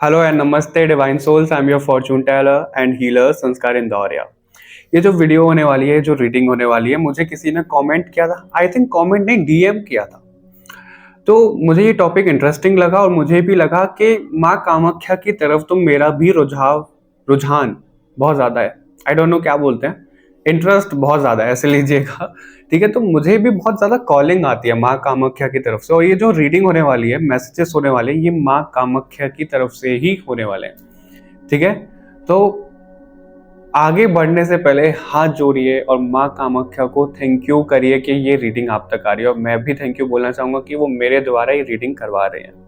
Hello and namaste divine souls. I am your fortune teller and healer Sanskar Indoria. ये जो video होने वाली है, जो रीडिंग होने वाली है, मुझे किसी ने कमेंट किया था। आई थिंक कमेंट नहीं, डीएम किया था। तो मुझे ये टॉपिक इंटरेस्टिंग लगा और मुझे भी लगा कि माँ कामाख्या की तरफ तो मेरा भी रुझान बहुत ज़्यादा है। आई डोंट नो क्या बोलते हैं, इंटरेस्ट बहुत ज़्यादा है, ऐसे लीजिएगा। ठीक है, तो मुझे भी बहुत ज़्यादा कॉलिंग आती है माँ कामाख्या की तरफ से। और ये जो रीडिंग होने वाली है, मैसेजेस होने वाले हैं, ये माँ कामाख्या की तरफ से ही होने वाले हैं। ठीक है, तो आगे बढ़ने से पहले हाथ जोड़िए और माँ कामाख्या को थैंक यू करिए कि ये रीडिंग आप तक आ रही है। और मैं भी थैंक यू बोलना चाहूंगा कि वो मेरे द्वारा ये रीडिंग करवा रहे हैं।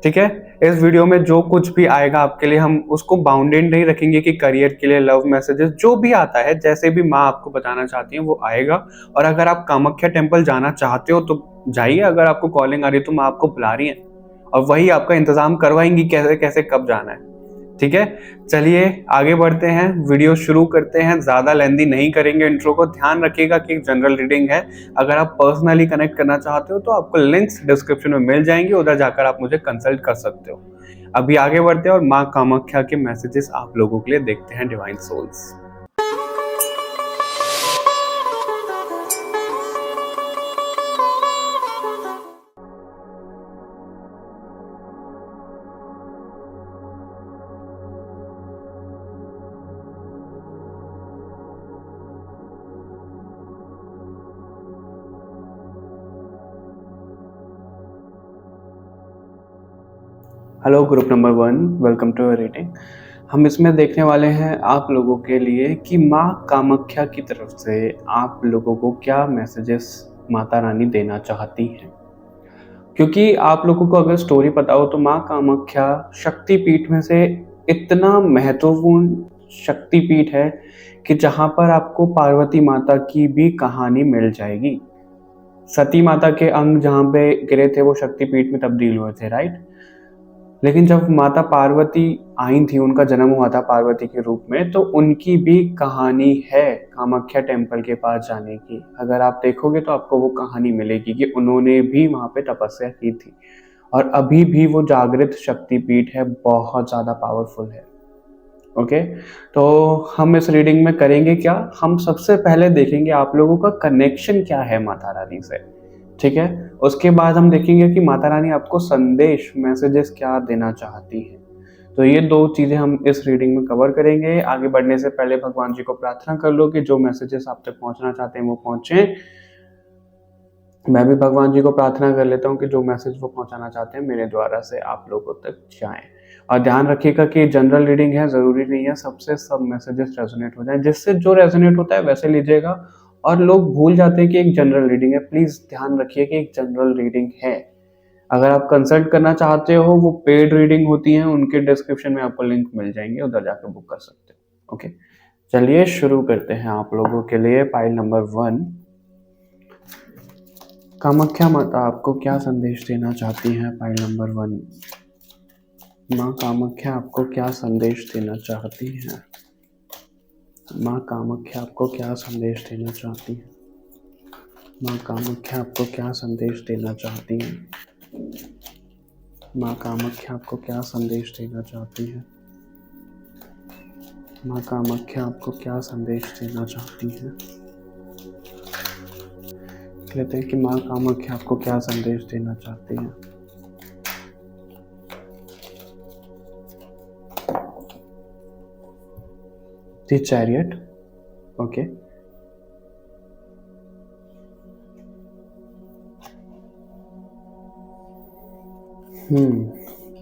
ठीक है, इस वीडियो में जो कुछ भी आएगा आपके लिए, हम उसको बाउंडेड नहीं रखेंगे कि करियर के लिए, लव मैसेजेस, जो भी आता है, जैसे भी माँ आपको बताना चाहती है वो आएगा। और अगर आप कामाख्या टेम्पल जाना चाहते हो तो जाइए। अगर आपको कॉलिंग आ रही है तो माँ आपको बुला रही है और वही आपका इंतजाम करवाएंगी कैसे कैसे कब जाना है। ठीक है, चलिए आगे बढ़ते हैं, वीडियो शुरू करते हैं। ज्यादा लेंदी नहीं करेंगे इंट्रो को। ध्यान रखिएगा कि एक जनरल रीडिंग है। अगर आप पर्सनली कनेक्ट करना चाहते हो तो आपको लिंक्स डिस्क्रिप्शन में मिल जाएंगे, उधर जाकर आप मुझे कंसल्ट कर सकते हो। अभी आगे बढ़ते हैं और माँ कामाख्या के मैसेजेस आप लोगों के लिए देखते हैं divine souls. Hello group number 1, welcome to reading. हम इसमें देखने वाले हैं आप लोगों के लिए कि माँ कामाख्या की तरफ से आप लोगों को क्या मैसेजेस माता रानी देना चाहती हैं। क्योंकि आप लोगों को अगर स्टोरी पता हो तो माँ कामाख्या शक्तिपीठ में से इतना महत्वपूर्ण शक्तिपीठ है कि जहाँ पर आपको पार्वती माता की भी कहानी मिल जाएगी। सती माता के अंग जहाँ पे गिरे थे वो शक्तिपीठ में तब्दील हुए थे, राइट। लेकिन जब माता पार्वती आई थी, उनका जन्म हुआ था पार्वती के रूप में, तो उनकी भी कहानी है कामाख्या टेम्पल के पास जाने की। अगर आप देखोगे तो आपको वो कहानी मिलेगी कि उन्होंने भी वहाँ पे तपस्या की थी और अभी भी वो जागृत शक्तिपीठ है, बहुत ज़्यादा पावरफुल है। ओके, तो हम इस रीडिंग में करेंगे क्या, हम सबसे पहले देखेंगे आप लोगों का कनेक्शन क्या है माता रानी से। ठीक है, उसके बाद हम देखेंगे कि माता रानी आपको संदेश, मैसेजेस क्या देना चाहती है। तो ये दो चीजें हम इस रीडिंग में कवर करेंगे। आगे बढ़ने से पहले भगवान जी को प्रार्थना कर लो कि जो मैसेजेस आप तक पहुंचना चाहते हैं वो पहुंचे। मैं भी भगवान जी को प्रार्थना कर लेता हूँ कि जो मैसेज वो पहुंचाना चाहते हैं मेरे द्वारा से आप लोगों तक जाएं। और ध्यान रखिएगा कि जनरल रीडिंग है, जरूरी नहीं है सबसे सब मैसेजेस रेजोनेट हो जाएं। जिससे जो रेजोनेट होता है वैसे लीजिएगा। और लोग भूल जाते हैं कि एक जनरल रीडिंग है। प्लीज ध्यान रखिए कि एक जनरल रीडिंग है। अगर आप कंसल्ट करना चाहते हो, वो पेड रीडिंग होती है, उनके डिस्क्रिप्शन में आपको लिंक मिल जाएंगे, उधर जाकर बुक कर सकते हो। ओके, चलिए शुरू करते हैं आप लोगों के लिए पाइल नंबर 1। कामाख्या माता आपको क्या संदेश देना चाहती हैं। पाइल नंबर 1, माँ कामाख्या आपको क्या संदेश देना चाहती हैं। माँ कामाख्या आपको क्या संदेश देना चाहती हैं। माँ कामाख्या आपको क्या संदेश देना चाहती हैं। माँ कामाख्या आपको क्या संदेश देना चाहती हैं। माँ कामाख्या आपको क्या संदेश देना चाहती हैं। कहते हैं कि माँ कामाख्या आपको क्या संदेश देना चाहती हैं। The chariot, okay.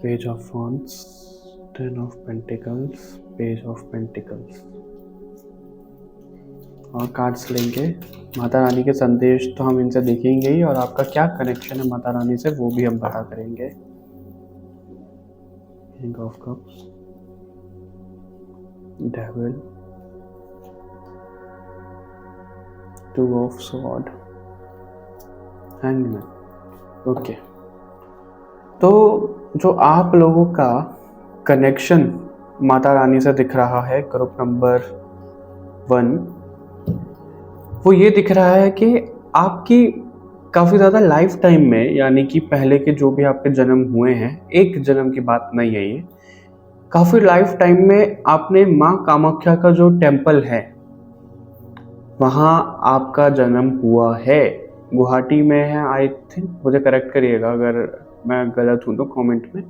Page of wands, 10 of pentacles, page of pentacles. और कार्ड्स लेंगे। माता रानी के संदेश तो हम इनसे देखेंगे ही, और आपका क्या कनेक्शन है माता रानी से वो भी हम पता करेंगे। King of cups, devil, 2 of sword, hangman. Okay, तो जो आप लोगों का कनेक्शन माता रानी से दिख रहा है, ग्रुप नंबर 1, वो ये दिख रहा है कि आपकी काफ़ी ज़्यादा लाइफ टाइम में, यानी कि पहले के जो भी आपके जन्म हुए हैं, एक जन्म की बात नहीं है ये, काफ़ी लाइफ टाइम में आपने माँ कामाख्या का जो टेम्पल है वहाँ आपका जन्म हुआ है। गुवाहाटी में है आई थिंक, मुझे करेक्ट करिएगा अगर मैं गलत हूँ तो कमेंट में।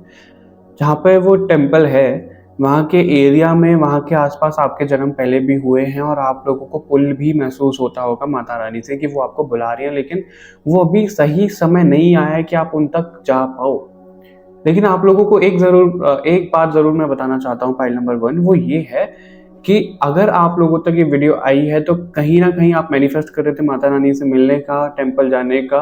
जहाँ पे वो टेम्पल है वहाँ के एरिया में, वहाँ के आसपास आपके जन्म पहले भी हुए हैं और आप लोगों को पुल भी महसूस होता होगा माता रानी से कि वो आपको बुला रही है, लेकिन वो अभी सही समय नहीं आया है कि आप उन तक जा पाओ। लेकिन आप लोगों को एक बात ज़रूर मैं बताना चाहता हूँ, पॉइंट नंबर 1 वो ये है कि अगर आप लोगों तक ये वीडियो आई है तो कहीं ना कहीं आप मैनिफेस्ट कर रहे थे माता रानी से मिलने का, टेम्पल जाने का।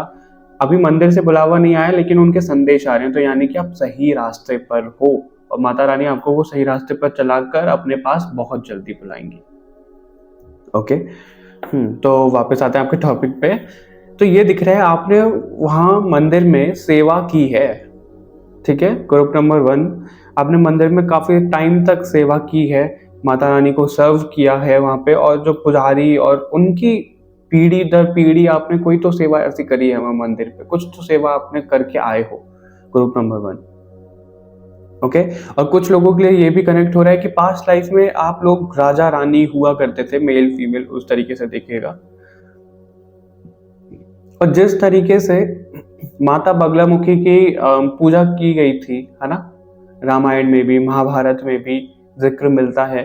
अभी मंदिर से बुलावा नहीं आया लेकिन उनके संदेश आ रहे हैं, तो यानी कि आप सही रास्ते पर हो और माता रानी आपको वो सही रास्ते पर चलाकर अपने पास बहुत जल्दी बुलाएंगी। ओके, तो वापस आते हैं आपके टॉपिक पे। तो ये दिख रहा है आपने वहाँ मंदिर में सेवा की है, ठीक है। ग्रुप नंबर 1, आपने मंदिर में काफ़ी टाइम तक सेवा की है, माता रानी को सर्व किया है वहाँ पे, और जो पुजारी और उनकी पीढ़ी दर पीढ़ी आपने कोई तो सेवा ऐसी करी है वहाँ मंदिर पे, कुछ तो सेवा आपने करके आए हो। Group number 1, okay. और कुछ लोगों के लिए ये भी कनेक्ट हो रहा है कि पास्ट लाइफ में आप लोग राजा रानी हुआ करते थे, मेल फीमेल उस तरीके से देखिएगा। और जिस तरीके से माता बगलामुखी की पूजा की गई थी, है ना, रामायण में भी महाभारत में भी जिक्र मिलता है,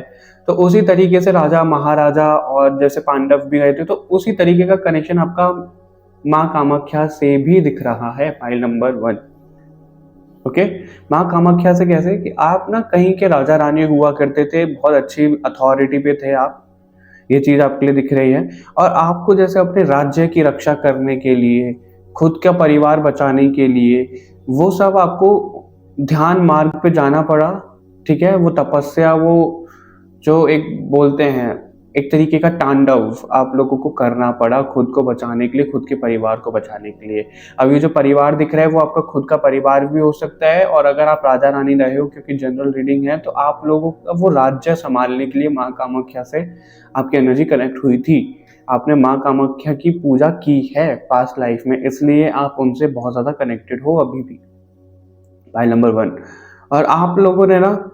तो उसी तरीके से राजा महाराजा और जैसे पांडव भी गए थे, तो उसी तरीके का कनेक्शन आपका माँ कामाख्या से भी दिख रहा है। File number 1, okay. माँ कामाख्या से कैसे कि आप ना कहीं के राजा रानी हुआ करते थे, बहुत अच्छी अथॉरिटी पे थे आप, ये चीज आपके लिए दिख रही है। और आपको जैसे अपने राज्य की रक्षा करने के लिए, खुद का परिवार बचाने के लिए, वो सब आपको ध्यान मार्ग पे जाना पड़ा, ठीक है। वो तपस्या, वो जो एक बोलते हैं एक तरीके का तांडव आप लोगों को करना पड़ा खुद को बचाने के लिए, खुद के परिवार को बचाने के लिए। अब ये जो परिवार दिख रहा है वो आपका खुद का परिवार भी हो सकता है, और अगर आप राजा रानी रहे हो, क्योंकि जनरल रीडिंग है, तो आप लोगों का वो राज्य संभालने के लिए माँ कामाख्या से आपकी एनर्जी कनेक्ट हुई थी। आपने माँ कामाख्या की पूजा की है पास्ट लाइफ में, इसलिए आप उनसे बहुत ज़्यादा कनेक्टेड हो अभी भी। फाइल नंबर 1, और आप लोगों ने ना,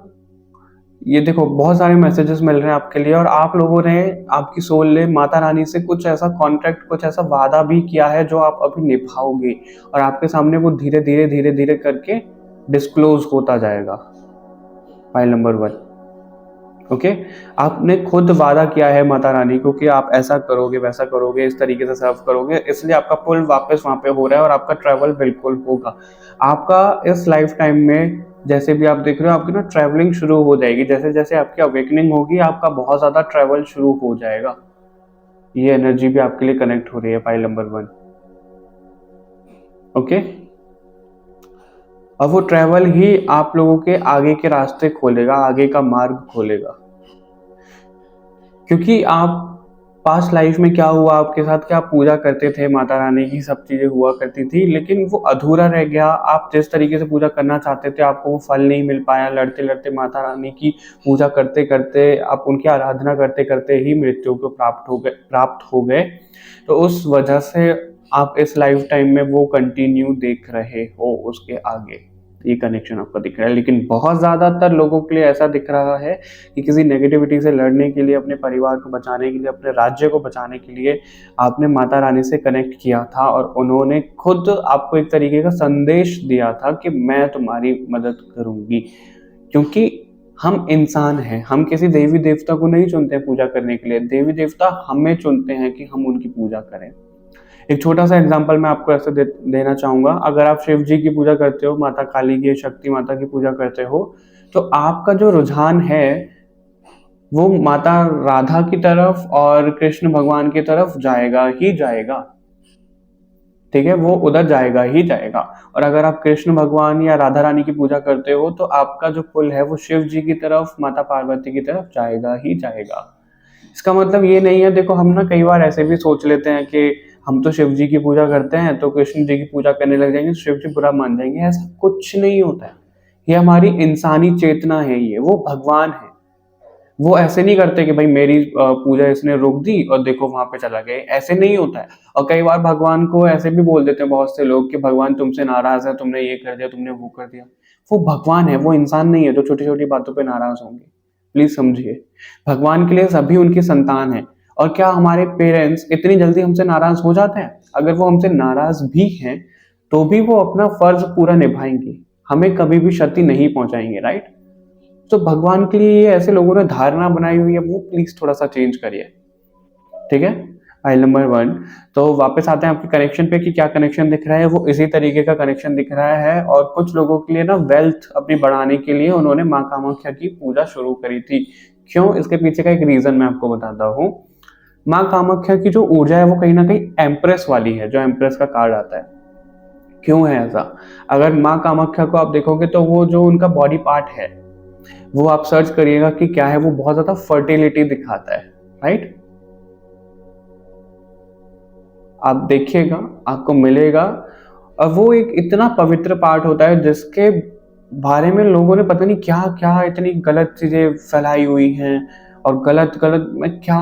ये देखो बहुत सारे मैसेजेस मिल रहे हैं आपके लिए, और आप लोगों ने, आपकी सोल ने माता रानी से कुछ ऐसा कॉन्ट्रैक्ट, कुछ ऐसा वादा भी किया है जो आप अभी निभाओगे, और आपके सामने वो धीरे धीरे धीरे धीरे करके डिस्क्लोज होता जाएगा। File number 1, okay. आपने खुद वादा किया है माता रानी को कि आप ऐसा करोगे, वैसा करोगे, इस तरीके से सर्व करोगे, इसलिए आपका पुल वापस वहां पे हो रहा है और आपका ट्रैवल बिल्कुल होगा। आपका इस लाइफ टाइम में जैसे भी आप देख रहे हो, आपकी ना ट्रैवलिंग शुरू हो जाएगी। जैसे जैसे आपकी अवेकनिंग होगी, आपका बहुत ज्यादा ट्रैवल शुरू हो जाएगा। ये एनर्जी भी आपके लिए कनेक्ट हो रही है। File number 1, okay. और वो ट्रैवल ही आप लोगों के आगे के रास्ते खोलेगा, आगे का मार्ग खोलेगा। क्योंकि आप पास्ट लाइफ में क्या हुआ आपके साथ, क्या आप पूजा करते थे माता रानी की, सब चीजें हुआ करती थी, लेकिन वो अधूरा रह गया। आप जिस तरीके से पूजा करना चाहते थे आपको वो फल नहीं मिल पाया। लड़ते लड़ते माता रानी की पूजा करते करते, आप उनकी आराधना करते करते ही मृत्यु को प्राप्त हो गए। तो उस वजह से आप इस लाइफ टाइम में वो कंटिन्यू देख रहे हो उसके आगे। ये कनेक्शन आपका दिख रहा है। लेकिन बहुत ज़्यादातर लोगों के लिए ऐसा दिख रहा है कि किसी नेगेटिविटी से लड़ने के लिए, अपने परिवार को बचाने के लिए, अपने राज्य को बचाने के लिए आपने माता रानी से कनेक्ट किया था, और उन्होंने खुद आपको एक तरीके का संदेश दिया था कि मैं तुम्हारी मदद करूंगी। क्योंकि हम इंसान हैं, हम किसी देवी देवता को नहीं चुनते हैं पूजा करने के लिए, देवी देवता हमें चुनते हैं कि हम उनकी पूजा करें। एक छोटा सा एग्जांपल मैं आपको ऐसे देना चाहूंगा। अगर आप शिव जी की पूजा करते हो, माता काली की, शक्ति माता की पूजा करते हो, तो आपका जो रुझान है वो माता राधा की तरफ और कृष्ण भगवान की तरफ जाएगा ही जाएगा, ठीक है। वो उधर जाएगा ही जाएगा। और अगर आप कृष्ण भगवान या राधा रानी की पूजा करते हो तो आपका जो पुल है वो शिव जी की तरफ, माता पार्वती की तरफ जाएगा ही जाएगा। इसका मतलब ये नहीं है, देखो हम ना कई बार ऐसे भी सोच लेते हैं कि हम तो शिव जी की पूजा करते हैं तो कृष्ण जी की पूजा करने लग जाएंगे, शिव जी बुरा मान जाएंगे। ऐसा कुछ नहीं होता है। ये हमारी इंसानी चेतना है, ये वो भगवान है। वो ऐसे नहीं करते कि भाई मेरी पूजा इसने रोक दी और देखो वहां पे चला गया, ऐसे नहीं होता है। और कई बार भगवान को ऐसे भी बोल देते हैं बहुत से लोग कि भगवान तुमसे नाराज है, तुमने ये कर दिया, तुमने वो कर दिया। वो भगवान है, वो इंसान नहीं है जो छोटी छोटी बातों पे नाराज होंगे। प्लीज समझिए, भगवान के लिए सभी उनकी संतान है। और क्या हमारे पेरेंट्स इतनी जल्दी हमसे नाराज हो जाते हैं? अगर वो हमसे नाराज भी हैं तो भी वो अपना फर्ज पूरा निभाएंगे, हमें कभी भी क्षति नहीं पहुंचाएंगे, राइट? तो भगवान के लिए ये ऐसे लोगों ने धारणा बनाई हुई है, वो प्लीज थोड़ा सा चेंज करिए, ठीक है? File number 1। तो वापस आते हैं आपके कनेक्शन पे कि क्या कनेक्शन दिख रहा है। वो इसी तरीके का कनेक्शन दिख रहा है। और कुछ लोगों के लिए ना वेल्थ अपनी बढ़ाने के लिए उन्होंने माँ कामाख्या की पूजा शुरू करी थी। क्यों? इसके पीछे का एक रीजन मैं आपको बताता हूँ। माँ कामाख्या की जो ऊर्जा है वो कहीं ना कहीं एम्प्रेस वाली है, जो एम्प्रेस का कार्ड आता है। क्यों है ऐसा? अगर माँ कामाख्या को आप देखोगे तो वो जो उनका बॉडी पार्ट है, वो आप सर्च करिएगा कि क्या है, वो बहुत ज्यादा फर्टिलिटी दिखाता है, राइट? आप देखिएगा, आपको मिलेगा। और वो एक इतना पवित्र पाठ होता है जिसके बारे में लोगों ने पता नहीं क्या क्या इतनी गलत चीजें फैलाई हुई हैं। और गलत गलत मैं क्या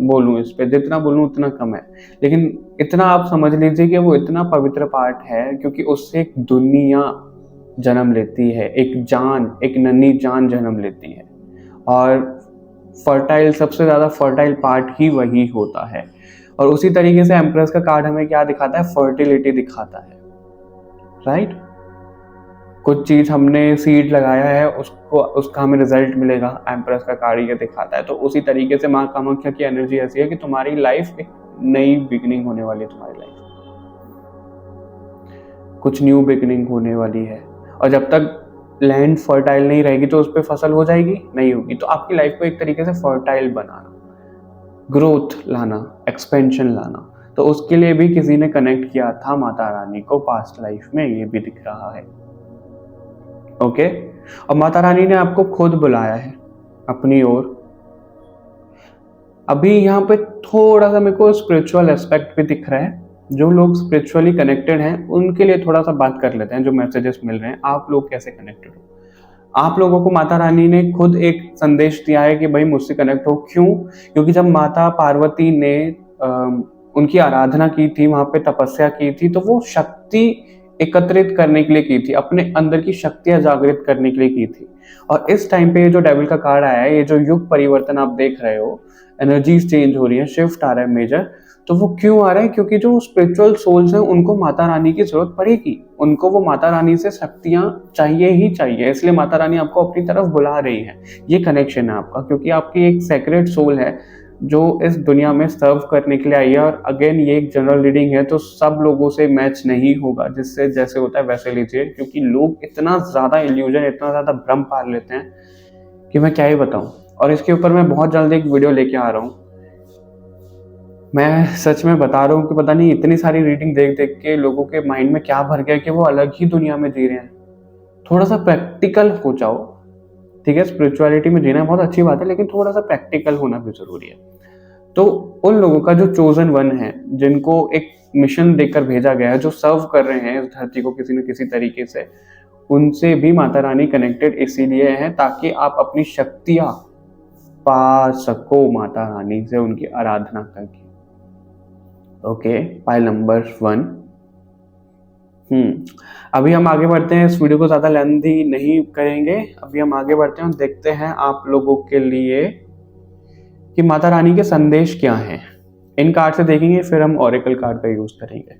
बोलूं इस पे, जितना बोलूं उतना कम है। लेकिन इतना आप समझ लीजिए कि वो इतना पवित्र पाठ है क्योंकि उससे एक दुनिया जन्म लेती है, एक जान, एक नन्ही जान जन्म लेती है। और फर्टाइल, सबसे ज्यादा फर्टाइल पार्ट ही वही होता है। और उसी तरीके से एम्प्रेस का कार्ड हमें क्या दिखाता है? फर्टिलिटी दिखाता है, राइट? कुछ चीज हमने सीड लगाया है, उसको उसका हमें रिजल्ट मिलेगा, एम्प्रेस का कार्ड ये दिखाता है। तो उसी तरीके से माँ कामाख्या की एनर्जी ऐसी है कि तुम्हारी लाइफ एक नई बिगनिंग होने वाली है, तुम्हारी लाइफ कुछ न्यू बिगनिंग होने वाली है। और जब तक लैंड फर्टाइल नहीं रहेगी तो उस पर फसल हो जाएगी? नहीं होगी। तो आपकी लाइफ को एक तरीके से फर्टाइल बनाना, ग्रोथ लाना, एक्सपेंशन लाना, तो उसके लिए भी किसी ने कनेक्ट किया था माता रानी को पास्ट लाइफ में, ये भी दिख रहा है। ओके? और माता रानी ने आपको खुद बुलाया है अपनी ओर। अभी यहाँ पे थोड़ा सा मेरे को स्पिरिचुअल एस्पेक्ट भी दिख रहा है। जो लोग स्पिरिचुअली कनेक्टेड हैं उनके लिए थोड़ा सा बात कर लेते हैं, जो मैसेजेस मिल रहे हैं। आप लोग कैसे कनेक्टेड हो? आप लोगों को माता रानी ने खुद एक संदेश दिया है कि भाई मुझसे कनेक्ट हो। क्यों? क्योंकि जब माता पार्वती ने उनकी आराधना की थी, वहां पे तपस्या की थी, तो वो शक्ति एकत्रित करने के लिए की थी, अपने अंदर की शक्तियां जागृत करने के लिए की थी। और इस टाइम पे ये जो डेविल का कार्ड आया है, ये जो युग परिवर्तन आप देख रहे हो, एनर्जीज चेंज हो रही है, शिफ्ट आ रहा है मेजर। तो वो क्यों आ रहा है? क्योंकि जो स्पिरिचुअल सोल्स हैं उनको माता रानी की जरूरत पड़ेगी, उनको वो माता रानी से शक्तियां चाहिए ही चाहिए, इसलिए माता रानी आपको अपनी तरफ बुला रही है। ये कनेक्शन है आपका, क्योंकि आपकी एक सेक्रेट सोल है जो इस दुनिया में सर्व करने के लिए आई है। और अगेन ये एक जनरल रीडिंग है तो सब लोगों से मैच नहीं होगा, जिससे जैसे होता है वैसे लीजिए, क्योंकि लोग इतना ज्यादा इल्यूजन, इतना ज्यादा भ्रम पाल लेते हैं कि मैं क्या ही बताऊं। और इसके ऊपर मैं बहुत जल्द एक वीडियो लेके आ रहा हूँ। मैं सच में बता रहा हूँ कि पता नहीं इतनी सारी रीडिंग देख देख के लोगों के माइंड में क्या भर गया कि वो अलग ही दुनिया में जी रहे हैं। थोड़ा सा प्रैक्टिकल हो जाओ, ठीक है? स्पिरिचुअलिटी में जीना बहुत अच्छी बात है, लेकिन थोड़ा सा प्रैक्टिकल होना भी जरूरी है। तो उन लोगों का जो चोजन वन है, जिनको एक मिशन देकर भेजा गया है, जो सर्व कर रहे हैं इस धरती को किसी न किसी तरीके से, उनसे भी माता रानी कनेक्टेड इसीलिए है ताकि आप अपनी शक्तियां पा सको माता रानी से, उनकी आराधना करके। Okay, pile number 1। अभी हम आगे बढ़ते हैं, इस वीडियो को ज्यादा लेंथी नहीं करेंगे। अभी हम आगे बढ़ते हैं और देखते हैं आप लोगों के लिए कि माता रानी के संदेश क्या हैं। इन कार्ड से देखेंगे, फिर हम ओरेकल कार्ड का यूज करेंगे।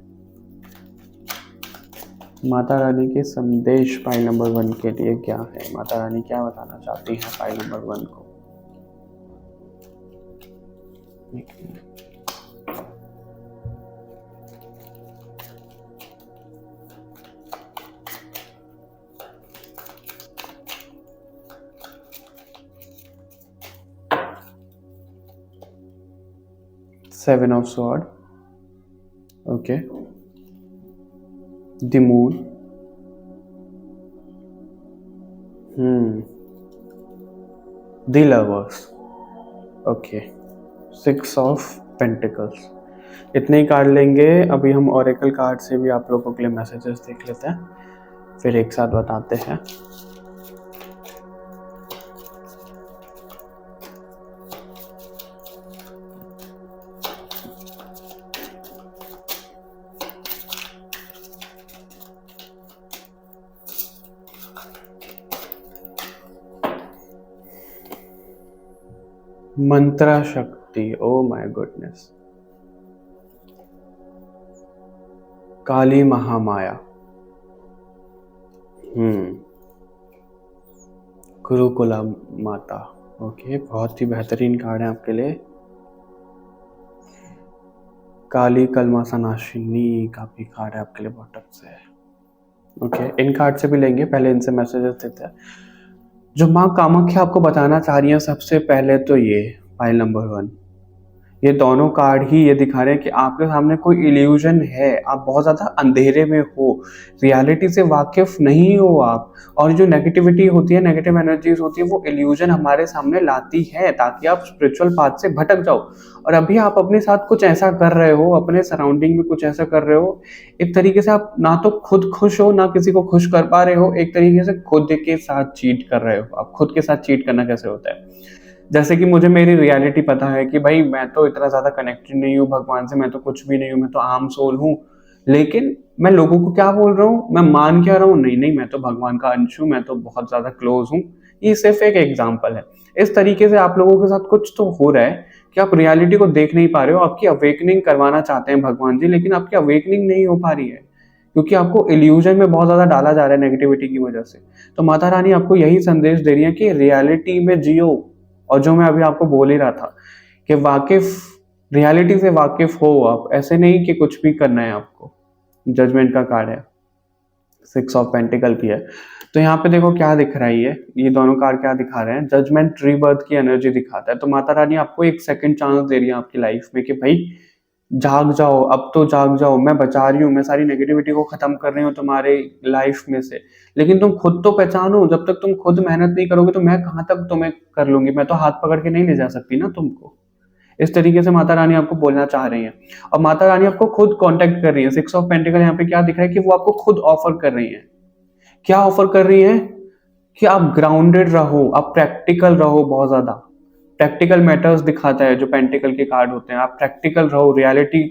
माता रानी के संदेश फाइल नंबर 1 के लिए क्या है? माता रानी क्या बताना चाहती है फाइल नंबर 1 को? Seven of Swords. Okay. The Moon. The Lovers. Okay. Six of Pentacles. इतने ही कार्ड लेंगे। अभी हम ओरेकल कार्ड से भी आप लोगों के लिए मैसेजेस देख लेते हैं, फिर एक साथ बताते हैं। मंत्र शक्ति, ओ माय गुडनेस। काली महामाया, गुरुकुला माता। ओके, बहुत ही बेहतरीन कार्ड है आपके लिए। काली कलमा सनाशिनी का भी कार्ड है आपके लिए बॉटम से। ओके, इन कार्ड से भी लेंगे, पहले इनसे मैसेजेस देते हैं। जो माँ कामाख्या आपको बताना चाह रही है, सबसे पहले तो ये फाइल नंबर 1, ये दोनों कार्ड ही ये दिखा रहे हैं कि आपके सामने कोई इल्यूजन है, आप बहुत ज़्यादा अंधेरे में हो, रियलिटी से वाकिफ नहीं हो आप, और जो नेगेटिविटी होती है, नेगेटिव एनर्जीज होती है, वो इल्यूजन हमारे सामने लाती है ताकि आप स्पिरिचुअल पाथ से भटक जाओ। और अभी आप अपने साथ कुछ ऐसा कर रहे हो, अपने सराउंडिंग में कुछ ऐसा कर रहे हो, एक तरीके से आप ना तो खुद खुश हो, ना किसी को खुश कर पा रहे हो, एक तरीके से खुद के साथ चीट कर रहे हो। आप खुद के साथ चीट करना कैसे होता है? जैसे कि मुझे मेरी रियलिटी पता है कि भाई मैं तो इतना ज़्यादा कनेक्टेड नहीं हूँ भगवान से, मैं तो कुछ भी नहीं हूँ, मैं तो आम सोल हूँ, लेकिन मैं लोगों को क्या बोल रहा हूँ, मैं मान क्या रहा हूँ, नहीं नहीं मैं तो भगवान का अंश हूँ, मैं तो बहुत ज़्यादा क्लोज हूँ। ये सिर्फ एक एग्जाम्पल है। इस तरीके से आप लोगों के साथ कुछ तो हो रहा है कि आप रियलिटी को देख नहीं पा रहे हो। आपकी अवेकनिंग करवाना चाहते हैं भगवान जी, लेकिन आपकी अवेकनिंग नहीं हो पा रही है क्योंकि आपको इल्यूजन में बहुत ज़्यादा डाला जा रहा है नेगेटिविटी की वजह से। तो माता रानी आपको यही संदेश दे रही है कि रियलिटी में जियो। और जो मैं अभी आपको बोल ही रहा था कि वाकिफ, रियलिटी से वाकिफ हो आप, ऐसे नहीं कि कुछ भी करना है आपको। जजमेंट का कार्ड है, 6 ऑफ पेंटिकल की है। तो यहाँ पे देखो क्या दिख रहा है, ये दोनों कार्ड क्या दिखा रहे हैं, जजमेंट रीबर्थ की एनर्जी दिखाता है। तो माता रानी आपको एक सेकंड चांस दे रही है आपकी लाइफ में कि भाई जाग जाओ, अब तो जाग जाओ, मैं बचा रही हूँ, मैं सारी नेगेटिविटी को खत्म कर रही हूँ तुम्हारे लाइफ में से। लेकिन तुम खुद तो पहचानो, जब तक तुम खुद मेहनत नहीं करोगे तो मैं कहाँ तक तुम्हें कर लूंगी, मैं तो हाथ पकड़ के नहीं ले जा सकती ना तुमको। इस तरीके से माता रानी आपको बोलना चाह रही है। और माता रानी आपको खुद कांटेक्ट कर रही है। 6 ऑफ पेंटिकल यहाँ पे क्या दिख रहा है कि वो आपको खुद ऑफर कर रही है। क्या ऑफर कर रही है? कि आप ग्राउंडेड रहो, आप प्रैक्टिकल रहो, बहुत ज्यादा प्रैक्टिकल मैटर्स दिखाता है जो पेंटिकल के कार्ड होते हैं। आप प्रैक्टिकल रहो, रियलिटी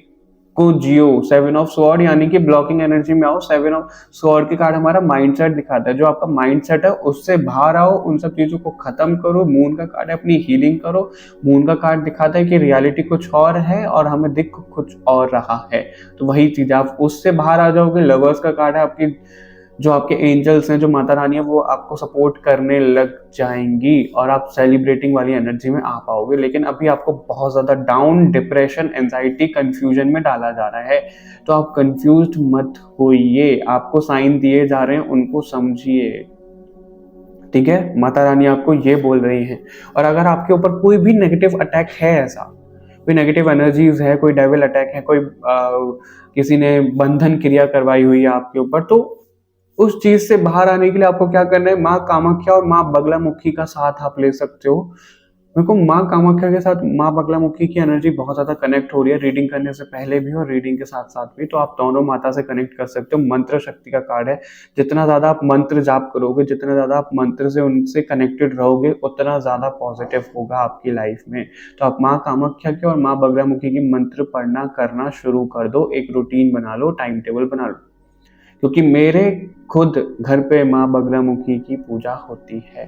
को जियो। 7 ऑफ स्वॉर्ड यानी कि ब्लॉकिंग एनर्जी में आओ। 7 ऑफ स्वॉर्ड के कार्ड हमारा माइंडसेट दिखाता है। जो आपका माइंडसेट है उससे बाहर आओ, उन सब चीजों को खत्म करो। मून का कार्ड है, अपनी हीलिंग करो। मून का कार्ड दिखाता है कि रियलिटी कुछ और है और हमें दिख कुछ और रहा है। तो वही चीज, आप उससे बाहर आ जाओगे। लवर्स का कार्ड है, आपकी जो आपके एंजल्स हैं, जो माता रानी है, वो आपको सपोर्ट करने लग जाएंगी और आप सेलिब्रेटिंग वाली एनर्जी में आ पाओगे। लेकिन अभी आपको बहुत ज्यादा डाउन, डिप्रेशन, एंजाइटी, कंफ्यूजन में डाला जा रहा है। तो आप कंफ्यूज्ड मत होइए, आपको साइन दिए जा रहे हैं, उनको समझिए। ठीक है, माता रानी आपको ये बोल रही है। और अगर आपके ऊपर कोई भी नेगेटिव अटैक है, ऐसा कोई नेगेटिव एनर्जीज है, कोई डेविल अटैक है, कोई किसी ने बंधन क्रिया करवाई हुई है आपके ऊपर, तो उस चीज से बाहर आने के लिए आपको क्या करना है, माँ कामाख्या और माँ बगलामुखी का साथ आप ले सकते हो। मेरे को माँ कामाख्या के साथ माँ बगलामुखी की एनर्जी बहुत ज्यादा कनेक्ट हो रही है, रीडिंग करने से पहले भी और रीडिंग के साथ साथ भी। तो आप दोनों माता से कनेक्ट कर सकते हो। मंत्र शक्ति का कार्ड है। जितना ज्यादा आप मंत्र जाप करोगे, जितना ज्यादा आप मंत्र से उनसे कनेक्टेड रहोगे, उतना ज्यादा पॉजिटिव होगा आपकी लाइफ में। तो आप माँ कामाख्या के और माँ बगलामुखी की मंत्र पढ़ना करना शुरू कर दो। एक रूटीन बना लो, टाइम टेबल बना लो। क्योंकि मेरे खुद घर पे माँ बगलामुखी की पूजा होती है।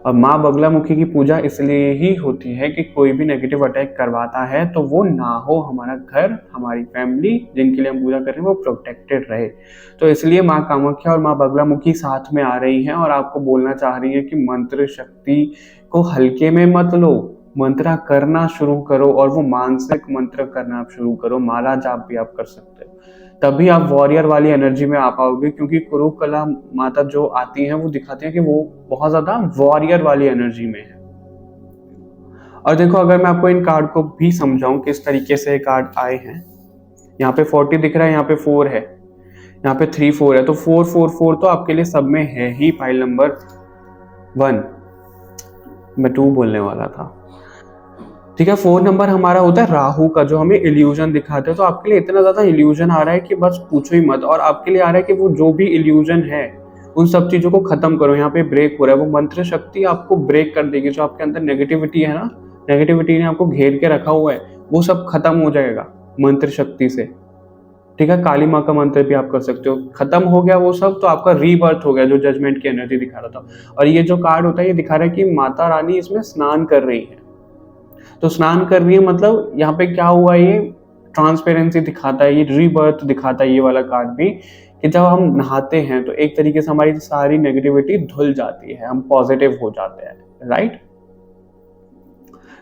और माँ बगलामुखी की पूजा इसलिए ही होती है कि कोई भी नेगेटिव अटैक करवाता है तो वो ना हो, हमारा घर, हमारी फैमिली जिनके लिए हम पूजा कर रहे हैं वो प्रोटेक्टेड रहे। तो इसलिए माँ कामाख्या और माँ बगलामुखी साथ में आ रही हैं और आपको बोलना चाह रही है कि मंत्र शक्ति को हल्के में मत लो, मंत्र करना शुरू करो। और वो मानसिक मंत्र करना आप शुरू करो, माला जाप भी आप कर सकते हो। तभी आप वॉरियर वाली एनर्जी में आ पाओगे। क्योंकि कुरुकला माता जो आती हैं वो दिखाती है कि वो बहुत ज्यादा वॉरियर वाली एनर्जी में है। और देखो, अगर मैं आपको इन कार्ड को भी समझाऊं किस तरीके से कार्ड आए हैं, यहाँ पे 40 दिख रहा है, यहाँ पे 4 है, यहाँ पे 3 4 है। तो 4 4 4 तो आपके लिए सब में है ही। फाइल नंबर 1, मैं 2 बोलने वाला था। ठीक है, 4 नंबर हमारा होता है राहु का, जो हमें इल्यूजन दिखाते हैं। तो आपके लिए इतना ज्यादा इल्यूजन आ रहा है कि बस पूछो ही मत। और आपके लिए आ रहा है कि वो जो भी इल्यूजन है उन सब चीजों को खत्म करो। यहाँ पे ब्रेक हो रहा है, वो मंत्र शक्ति आपको ब्रेक कर देगी। जो आपके अंदर नेगेटिविटी है ना, नेगेटिविटी ने आपको घेर के रखा हुआ है, वो सब खत्म हो जाएगा मंत्र शक्ति से। ठीक है, काली माँ का मंत्र भी आप कर सकते हो। खत्म हो गया वो सब तो आपका रीबर्थ हो गया, जो जजमेंट की एनर्जी दिखा रहा था। और ये जो कार्ड होता है ये दिखा रहा है कि माता रानी इसमें स्नान कर रही है। तो स्नान कर रही है मतलब यहाँ पे क्या हुआ, ये ट्रांसपेरेंसी दिखाता है, ये रीबर्थ दिखाता है ये वाला कार्ड भी, कि जब हम नहाते हैं तो एक तरीके से हमारी सारी नेगेटिविटी धुल जाती है, हम पॉजिटिव हो जाते हैं, राइट।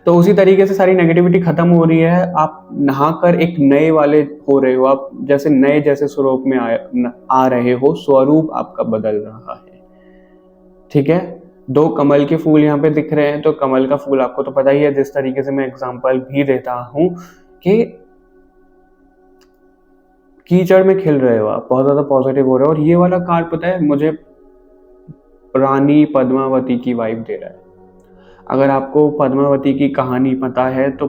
तो उसी तरीके से सारी नेगेटिविटी खत्म हो रही है, आप नहाकर एक नए वाले हो रहे हो, आप जैसे नए जैसे स्वरूप में आ रहे हो, स्वरूप आपका बदल रहा है। ठीक है, 2 कमल के फूल यहाँ पे दिख रहे हैं, तो कमल का फूल आपको तो पता ही है, जिस तरीके से मैं एग्जांपल भी देता हूं कि कीचड़ में खिल रहे हो आप, बहुत ज्यादा पॉजिटिव हो रहे हो। और ये वाला कार्ड पता है मुझे रानी पद्मावती की वाइब दे रहा है। अगर आपको पद्मावती की कहानी पता है तो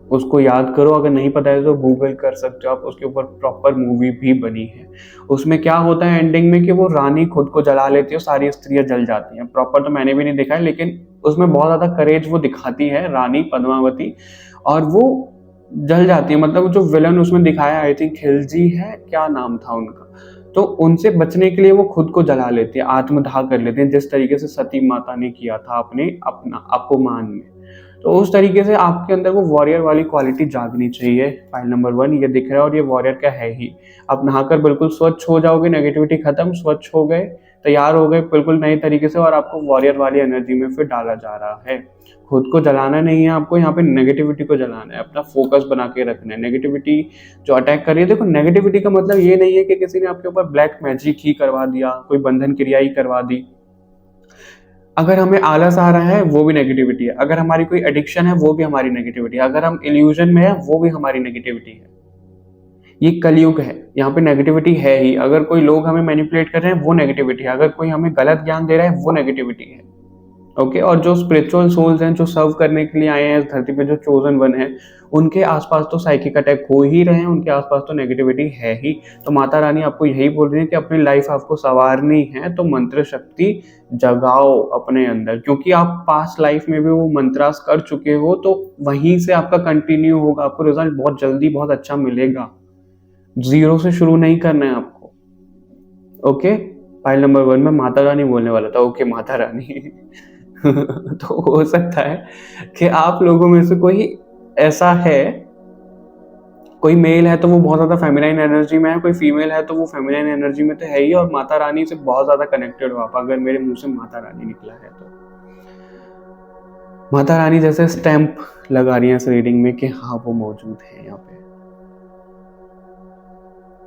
उसको याद करो, अगर नहीं पता है तो गूगल कर सकते हो आप, उसके ऊपर प्रॉपर मूवी भी बनी है। उसमें क्या होता है एंडिंग में कि वो रानी खुद को जला लेती है, सारी स्त्रियां जल जाती हैं। प्रॉपर तो मैंने भी नहीं देखा है, लेकिन उसमें बहुत ज्यादा करेज वो दिखाती है रानी पद्मावती, और वो जल जाती है। मतलब जो विलन उसमें दिखाया, आई थिंक खिलजी है, क्या नाम था उनका, तो उनसे बचने के लिए वो खुद को जला लेती है, आत्मदाह कर लेते हैं, जिस तरीके से सती माता ने किया था अपना अपमान में। तो उस तरीके से आपके अंदर वो वॉरियर वाली क्वालिटी जागनी चाहिए। फाइल नंबर 1 ये दिख रहा है, और ये वॉरियर का है ही। आप नहाकर बिल्कुल स्वच्छ हो जाओगे, नेगेटिविटी खत्म, स्वच्छ हो गए, तैयार हो गए बिल्कुल नए तरीके से, और आपको वॉरियर वाली एनर्जी में फिर डाला जा रहा है। खुद को जलाना नहीं है आपको, यहाँ पे नेगेटिविटी को जलाना है, अपना फोकस बना के रखना है। नेगेटिविटी जो अटैक कर रही है, देखो नेगेटिविटी का मतलब ये नहीं है कि किसी ने आपके ऊपर ब्लैक मैजिक ही करवा दिया, कोई बंधन क्रिया ही करवा दी। अगर हमें आलस आ रहा है वो भी नेगेटिविटी है, अगर हमारी कोई एडिक्शन है वो भी हमारी नेगेटिविटी है, अगर हम इल्यूजन में है वो भी हमारी नेगेटिविटी है। ये कलयुग है, यहाँ पे नेगेटिविटी है ही। अगर कोई लोग हमें मैनिपुलेट कर रहे हैं वो नेगेटिविटी है, अगर कोई हमें गलत ज्ञान दे रहा है वो नेगेटिविटी है। ओके, और जो स्पिरिचुअल सोल्स हैं, जो सर्व करने के लिए आए हैं इस धरती पे, जो चोजन वन है, उनके आसपास तो साइकिक अटैक हो ही रहे हैं, उनके आसपास तो नेगेटिविटी है ही। तो माता रानी आपको यही बोल रही है कि अपनी लाइफ आपको संवारनी है तो मंत्र शक्ति जगाओ अपने अंदर, क्योंकि आप पास्ट लाइफ में भी वो मंत्रास कर चुके हो, तो वहीं से आपका कंटिन्यू होगा, आपको रिजल्ट बहुत जल्दी बहुत अच्छा मिलेगा। जीरो से शुरू नहीं करना है आपको। ओके, फाइल नंबर 1 में माता रानी बोलने वाला था। ओके माता रानी तो हो सकता है कि आप लोगों में से कोई ऐसा है, कोई मेल है तो वो बहुत ज्यादा फेमिनाइन एनर्जी में है, कोई फीमेल है तो वो फेमिनाइन एनर्जी में तो है ही, और माता रानी से बहुत ज्यादा कनेक्टेड हो आप, अगर मेरे मुंह से माता रानी निकला है तो। माता रानी जैसे स्टैंप लगा रही है इस रीडिंग में कि हाँ वो मौजूद है यहाँ पे।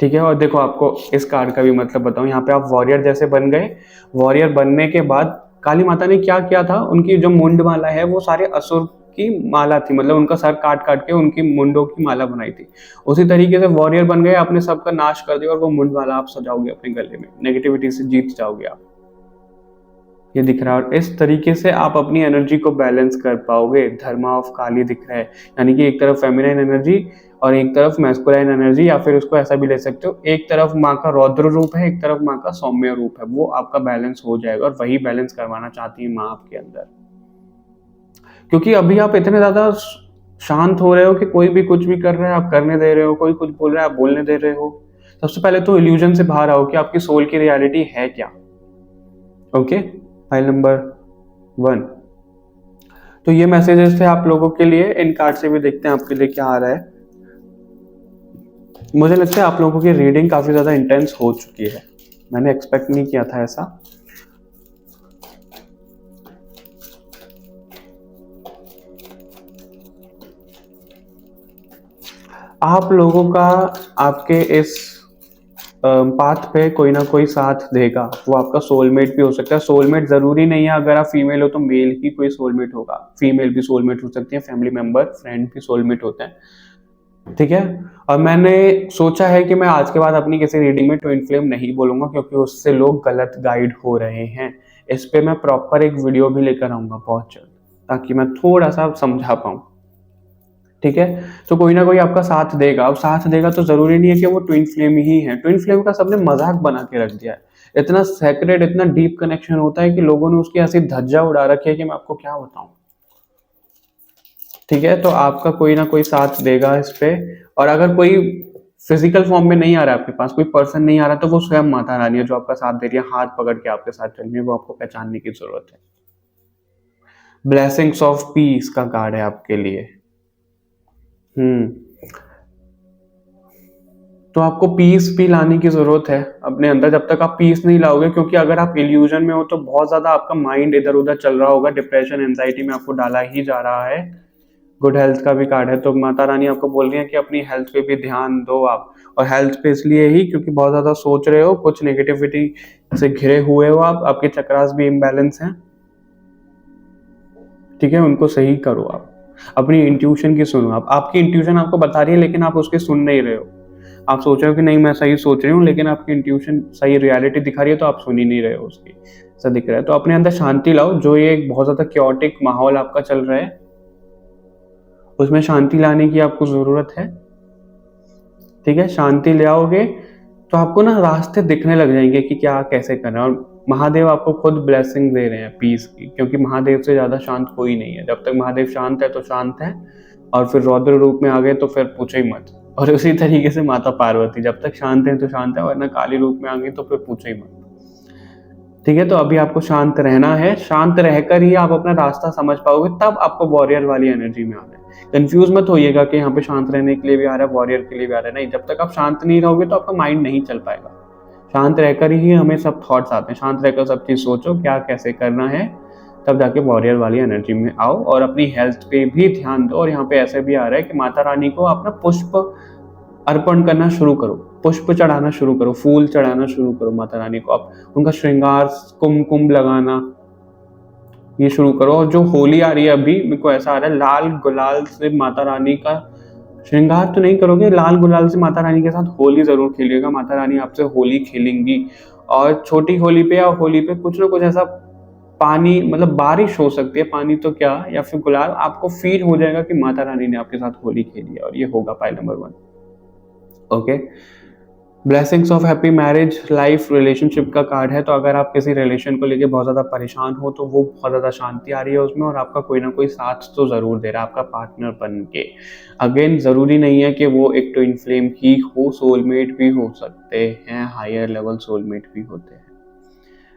ठीक है, और देखो आपको इस कार्ड का भी मतलब बताऊं, यहाँ पे आप वॉरियर जैसे बन गए। वॉरियर बनने के बाद काली माता ने क्या किया था, उनकी जो मुंड माला है वो सारे असुर की माला थी, मतलब उनका सर काट काट के उनकी मुंडों की माला बनाई थी। उसी तरीके से वॉरियर बन गए, आपने सबका नाश कर दिया, और वो मुंड माला आप सजाओगे अपने गले में, नेगेटिविटी से जीत जाओगे आप। ये दिख रहा है, और इस तरीके से आप अपनी एनर्जी को बैलेंस कर पाओगे। धर्मा ऑफ काली दिख रहा है, यानी कि एक तरफ फेमिनाइन एनर्जी और एक तरफ मैस्कुलाइन एनर्जी, या फिर उसको ऐसा भी ले सकते हो, एक तरफ माँ का रौद्र रूप है, एक तरफ माँ का सौम्य रूप है, वो आपका बैलेंस हो जाएगा, और वही बैलेंस करवाना चाहती है माँ आपके अंदर। क्योंकि अभी आप इतने ज्यादा शांत हो रहे हो कि कोई भी कुछ भी कर रहा है आप करने दे रहे हो, कोई कुछ बोल रहा है आप बोलने दे रहे हो। सबसे पहले तो इल्यूजन से बाहर आओ कि आपकी सोल की रियलिटी है क्या। Okay, file number 1। तो ये मैसेजेस थे आप लोगों के लिए। इन कार्ड से भी देखते हैं आपके लिए क्या आ रहा है। मुझे लगता है आप लोगों की रीडिंग काफी ज्यादा इंटेंस हो चुकी है, मैंने एक्सपेक्ट नहीं किया था ऐसा। आप लोगों का आपके इस पाथ पे कोई ना कोई साथ देगा, वो आपका सोलमेट भी हो सकता है। सोलमेट जरूरी नहीं है, अगर आप फीमेल हो तो मेल ही कोई सोलमेट होगा, फीमेल भी सोलमेट हो सकती है, फैमिली मेंबर फ्रेंड भी सोलमेट होते हैं। ठीक है, और मैंने सोचा है कि मैं आज के बाद अपनी किसी रीडिंग में ट्विन फ्लेम नहीं बोलूंगा, क्योंकि उससे लोग गलत गाइड हो रहे हैं। इस पे मैं प्रॉपर एक वीडियो भी लेकर आऊंगा बहुत जल्द, ताकि मैं थोड़ा सा समझा पाऊं। ठीक है, तो कोई ना कोई आपका साथ देगा। अब साथ देगा तो जरूरी नहीं है कि वो ट्विन फ्लेम ही है। ट्विन फ्लेम का सबने मजाक बना के रख दिया है, इतना सेक्रेट इतना डीप कनेक्शन होता है कि लोगों ने उसकी ऐसी धज्जा उड़ा रखी है कि मैं आपको क्या बताऊं। ठीक है, तो आपका कोई ना कोई साथ देगा इस पे। और अगर कोई फिजिकल फॉर्म में नहीं आ रहा है आपके पास, कोई पर्सन नहीं आ रहा, तो वो स्वयं माता रानी है जो आपका साथ दे रही है, हाथ पकड़ के आपके साथ चल रही है, वो आपको पहचानने की जरूरत है। ब्लेसिंग्स ऑफ पीस का कार्ड है आपके लिए। तो आपको पीस भी लाने की जरूरत है अपने अंदर। जब तक आप पीस नहीं लाओगे, क्योंकि अगर आप इल्यूजन में हो तो बहुत ज्यादा आपका माइंड इधर उधर चल रहा होगा, डिप्रेशन एंजाइटी में आपको डाला ही जा रहा है। गुड हेल्थ का भी कार्ड है, तो माता रानी आपको बोल रही है कि अपनी हेल्थ पे भी ध्यान दो आप। और हेल्थ पे इसलिए ही क्योंकि बहुत ज्यादा सोच रहे हो, कुछ नेगेटिविटी से घिरे हुए हो आप, आपके चक्रास भी इम्बैलेंस हैं। ठीक है, उनको सही करो आप, अपनी इंट्यूशन की सुनो आप। आपकी इंट्यूशन आपको बता रही है लेकिन आप उसकी सुन नहीं रहे हो। आप सोच रहे हो कि नहीं मैं सही सोच रही हूँ, लेकिन आपकी इंट्यूशन सही रियलिटी दिखा रही है तो आप सुन ही नहीं रहे हो उसकी, ऐसा दिख रहा है। तो अपने अंदर शांति लाओ। जो ये एक बहुत ज्यादा क्योटिक माहौल आपका चल रहा है, उसमें शांति लाने की आपको जरूरत है। ठीक है, शांति ले आओगे तो आपको ना रास्ते दिखने लग जाएंगे कि क्या कैसे करना है। और महादेव आपको खुद ब्लेसिंग दे रहे हैं पीस की, क्योंकि महादेव से ज्यादा शांत कोई नहीं है। जब तक महादेव शांत है तो शांत है, और फिर रौद्र रूप में आ गए तो फिर पूछो ही मत। और उसी तरीके से माता पार्वती जब तक शांत है तो शांत है, वरना काली रूप में आ गई तो फिर पूछो ही मत। ठीक है, तो अभी आपको शांत रहना है। शांत रहकर ही आप अपना रास्ता समझ पाओगे, तब आपको वॉरियर वाली एनर्जी में आना है। कंफ्यूज मत होइएगा कि यहाँ पे शांत रहने के लिए भी आ रहा है, वॉरियर के लिए भी आ रहा है। नहीं, जब तक आप शांत नहीं रहोगे तो आपका माइंड नहीं चल पाएगा। शांत रहकर ही हमें सब थॉट्स आते हैं। शांत रहकर सब चीज सोचो क्या कैसे करना है, तब जाके वॉरियर वाली एनर्जी में आओ। और अपनी हेल्थ पे भी ध्यान दो। और यहाँ पे ऐसे भी आ रहा है कि माता रानी को अपना पुष्प अर्पण करना शुरू करो, पुष्प चढ़ाना शुरू करो, फूल चढ़ाना शुरू करो माता रानी को। आप उनका श्रृंगार कुमकुम लगाना ये शुरू करो। और जो होली आ रही है अभी, मेरे को ऐसा आ रहा है लाल गुलाल से माता रानी का श्रृंगार तो नहीं करोगे, लाल गुलाल से माता रानी के साथ होली जरूर खेलिएगा। माता रानी आपसे होली खेलेंगी। और छोटी होली पे या होली पे कुछ ना कुछ ऐसा पानी, मतलब बारिश हो सकती है, पानी तो क्या, या फिर गुलाल, आपको फील हो जाएगा कि माता रानी ने आपके साथ होली खेली है। और ये होगा pile number 1। Okay, blessings of happy marriage life relationship का कार्ड है। तो अगर आप किसी रिलेशन को लेके बहुत ज़्यादा परेशान हो तो वो बहुत ज़्यादा शांति आ रही है उसमें, और आपका कोई ना कोई साथ तो ज़रूर दे रहा है आपका पार्टनर बन के। अगेन, ज़रूरी नहीं है कि वो एक ट्विन फ्लेम ही हो, सोलमेट भी हो सकते हैं, हायर लेवल सोलमेट भी होते हैं।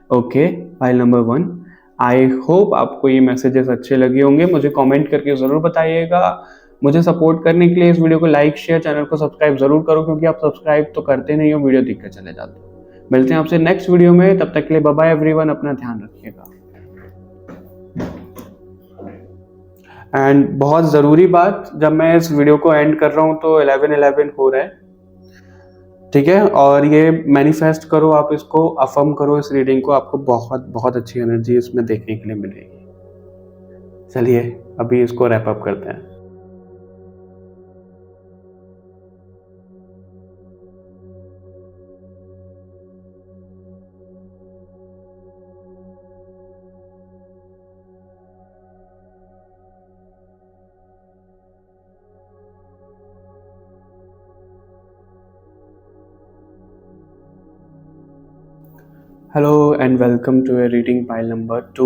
Okay, file number 1। I hope आपको ये मैसेजेस अच्छे लगे होंगे। मुझे कमेंट करके ज़रूर बताइएगा। मुझे सपोर्ट करने के लिए इस वीडियो को लाइक शेयर, चैनल को सब्सक्राइब जरूर करो, क्योंकि आप सब्सक्राइब तो करते नहीं हो, वीडियो देख कर चले जाते हो। मिलते हैं आपसे नेक्स्ट वीडियो में, तब तक के लिए बाय बाय एवरीवन, अपना ध्यान रखिएगा। एंड बहुत ज़रूरी बात, जब मैं इस वीडियो को एंड कर रहा हूँ तो 11/11 हो रहा है। ठीक है, और ये मैनिफेस्ट करो, आप इसको अफर्म करो इस रीडिंग को, आपको बहुत बहुत अच्छी एनर्जी इसमें देखने के लिए मिलेगी। चलिए अभी इसको रैप अप करते हैं। Hello and welcome to a reading pile number 2।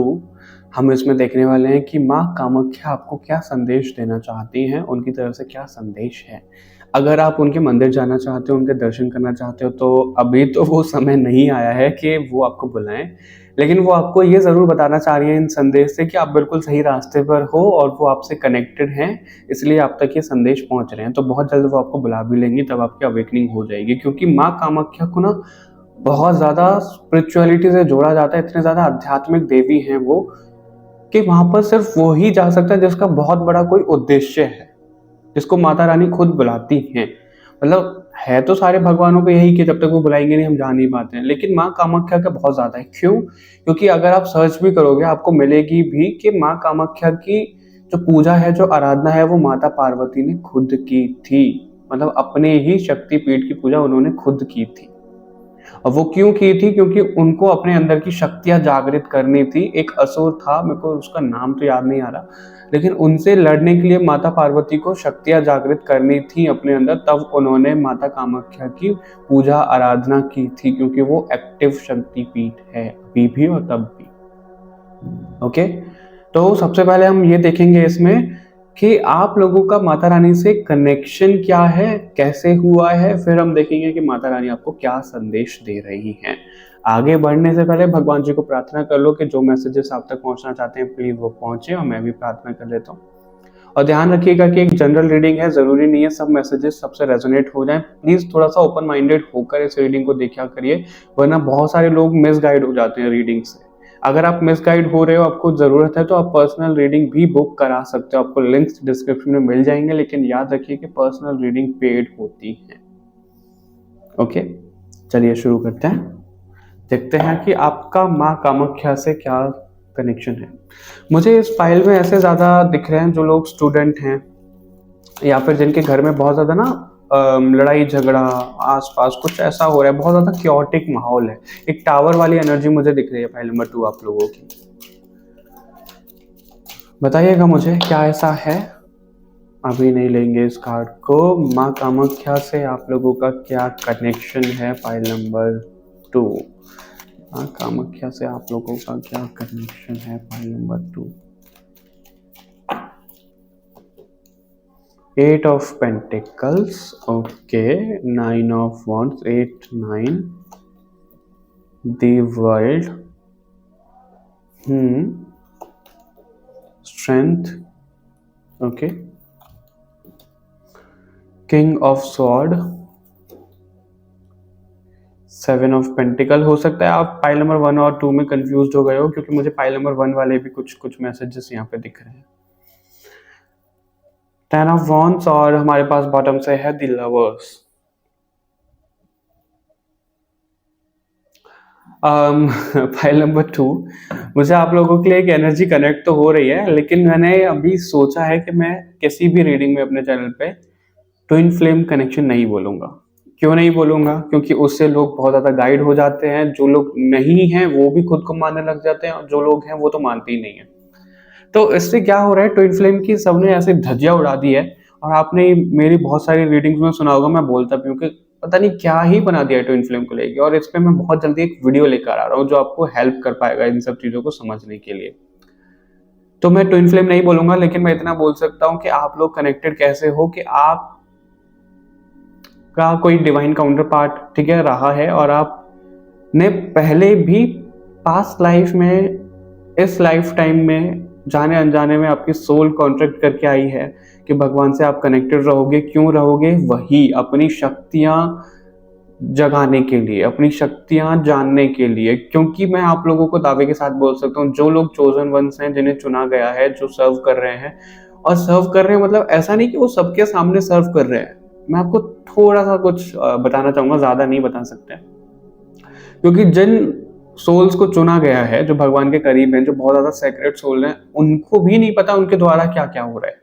हम इसमें देखने वाले हैं कि माँ कामाख्या आपको क्या संदेश देना चाहती हैं, उनकी तरफ से क्या संदेश है। अगर आप उनके मंदिर जाना चाहते हो, उनके दर्शन करना चाहते हो, तो अभी तो वो समय नहीं आया है कि वो आपको बुलाएं, लेकिन वो आपको ये ज़रूर बताना चाह रही है इन संदेश से कि आप बिल्कुल सही रास्ते पर हो और वो आपसे कनेक्टेड हैं, इसलिए आप तक ये संदेश पहुंच रहे हैं। तो बहुत जल्द वो आपको बुला भी लेंगी, तब आपकी अवेकनिंग हो जाएगी। क्योंकि माँ कामाख्या को ना बहुत ज़्यादा स्पिरिचुअलिटी से जोड़ा जाता है, इतने ज़्यादा आध्यात्मिक देवी हैं वो, कि वहाँ पर सिर्फ वो ही जा सकता है जिसका बहुत बड़ा कोई उद्देश्य है, जिसको माता रानी खुद बुलाती हैं। मतलब है तो सारे भगवानों को यही कि जब तक वो बुलाएंगे नहीं हम जा नहीं पाते हैं, लेकिन माँ कामाख्या का बहुत ज़्यादा है। क्यों? क्योंकि अगर आप सर्च भी करोगे आपको मिलेगी भी कि माँ कामाख्या की जो पूजा है, जो आराधना है, वो माता पार्वती ने खुद की थी। मतलब अपने ही शक्तिपीठ की पूजा उन्होंने खुद की थी। और वो क्यों की थी? क्योंकि उनको अपने अंदर की शक्तियां जागृत करनी थी। एक असुर था, मेरे को उसका नाम तो याद नहीं आ रहा, लेकिन उनसे लड़ने के लिए माता पार्वती को शक्तियां जागृत करनी थी अपने अंदर, तब उन्होंने माता कामाख्या की पूजा आराधना की थी, क्योंकि वो एक्टिव शक्तिपीठ है अभी भी और तब भी। ओके, तो सबसे पहले हम ये देखेंगे इसमें कि आप लोगों का माता रानी से कनेक्शन क्या है, कैसे हुआ है, फिर हम देखेंगे कि माता रानी आपको क्या संदेश दे रही हैं। आगे बढ़ने से पहले भगवान जी को प्रार्थना कर लो कि जो मैसेजेस आप तक पहुंचना चाहते हैं प्लीज वो पहुंचे, और मैं भी प्रार्थना कर लेता हूँ। और ध्यान रखिएगा कि एक जनरल रीडिंग है, जरूरी नहीं है सब मैसेजेस सबसे रेजोनेट हो जाएं। प्लीज थोड़ा सा ओपन माइंडेड होकर इस रीडिंग को देखा करिए, वरना बहुत सारे लोग मिसगाइड हो जाते हैं रीडिंग से। अगर आप मिसगाइड हो रहे हो, आपको जरूरत है, तो आप पर्सनल रीडिंग भी बुक करा सकते हो, आपको लिंक्स डिस्क्रिप्शन में मिल जाएंगे, लेकिन याद रखिए कि पर्सनल रीडिंग पेड होती है। ओके, चलिए शुरू करते हैं। देखते हैं कि आपका माँ कामाख्या से क्या कनेक्शन है। मुझे इस फाइल में ऐसे ज्यादा दिख रहे हैं जो लोग स्टूडेंट हैं, या फिर जिनके घर में बहुत ज्यादा ना लड़ाई झगड़ा आसपास कुछ ऐसा हो रहा है, बहुत ज्यादा क्योटिक माहौल है। एक टावर वाली एनर्जी मुझे दिख रही है फाइल नंबर 2 आप लोगों की। बताइएगा मुझे क्या ऐसा है। अभी नहीं लेंगे इस कार्ड को। माँ कामाख्या से आप लोगों का क्या कनेक्शन है, फाइल नंबर 2। माँ कामाख्या से आप लोगों का क्या कनेक्शन है, file number 2। 8 of Pentacles, okay, 9 of Wands, 8, 9, the World, Strength, okay, King of Sword, 7 of Pentacle। हो सकता है आप फाइल नंबर 1 और 2 में कंफ्यूज हो गए हो, क्योंकि मुझे फाइल नंबर 1 वाले भी कुछ मैसेजेस यहाँ पे दिख रहे हैं। 10 of Wands, और हमारे पास बॉटम से है द लवर्स। फाइल नंबर 2, मुझे आप लोगों के लिए एक एनर्जी कनेक्ट तो हो रही है, लेकिन मैंने अभी सोचा है कि मैं किसी भी रीडिंग में अपने चैनल पे ट्विन फ्लेम कनेक्शन नहीं बोलूंगा। क्यों नहीं बोलूंगा? क्योंकि उससे लोग बहुत ज्यादा गाइड हो जाते हैं। जो लोग नहीं हैं वो भी खुद को मानने लग जाते हैं, और जो लोग हैं वो तो मानते ही नहीं है। तो इससे क्या हो रहा है, ट्विन फ्लेम की सबने ऐसे धज्जियां उड़ा दी है। और आपने मेरी बहुत सारी रीडिंग्स में सुना होगा, मैं बोलता भी हूँ कि पता नहीं क्या ही बना दिया है ट्विन फ्लेम को लेके। और इस पे मैं बहुत जल्दी एक वीडियो लेकर आ रहा हूँ जो आपको हेल्प कर पाएगा इन सब चीजों को समझने के लिए। तो मैं ट्विन फ्लेम नहीं बोलूंगा, लेकिन मैं इतना बोल सकता हूँ कि आप लोग कनेक्टेड कैसे हो, कि आप का कोई डिवाइन काउंटर पार्ट, ठीक है, रहा है, और आपने पहले भी पास्ट लाइफ में, इस लाइफ टाइम में, जाने अनजाने में आपकी सोल कॉन्ट्रैक्ट करके आई है कि भगवान से आप कनेक्टेड रहोगे। क्यों रहोगे? वही अपनी शक्तियां जगाने के लिए, अपनी शक्तियां जानने के लिए। क्योंकि मैं आप लोगों को दावे के साथ बोल सकता हूँ, जो लोग चोजन वंस हैं, जिन्हें चुना गया है, जो सर्व कर रहे हैं, और सर्व कर रहे हैं मतलब ऐसा नहीं कि वो सबके सामने सर्व कर रहे हैं। मैं आपको थोड़ा सा कुछ बताना चाहूंगा, ज्यादा नहीं बता सकते, क्योंकि जिन सोल्स को चुना गया है, जो भगवान के करीब हैं, जो बहुत ज्यादा सेक्रेट सोल हैं, उनको भी नहीं पता उनके द्वारा क्या क्या हो रहा है।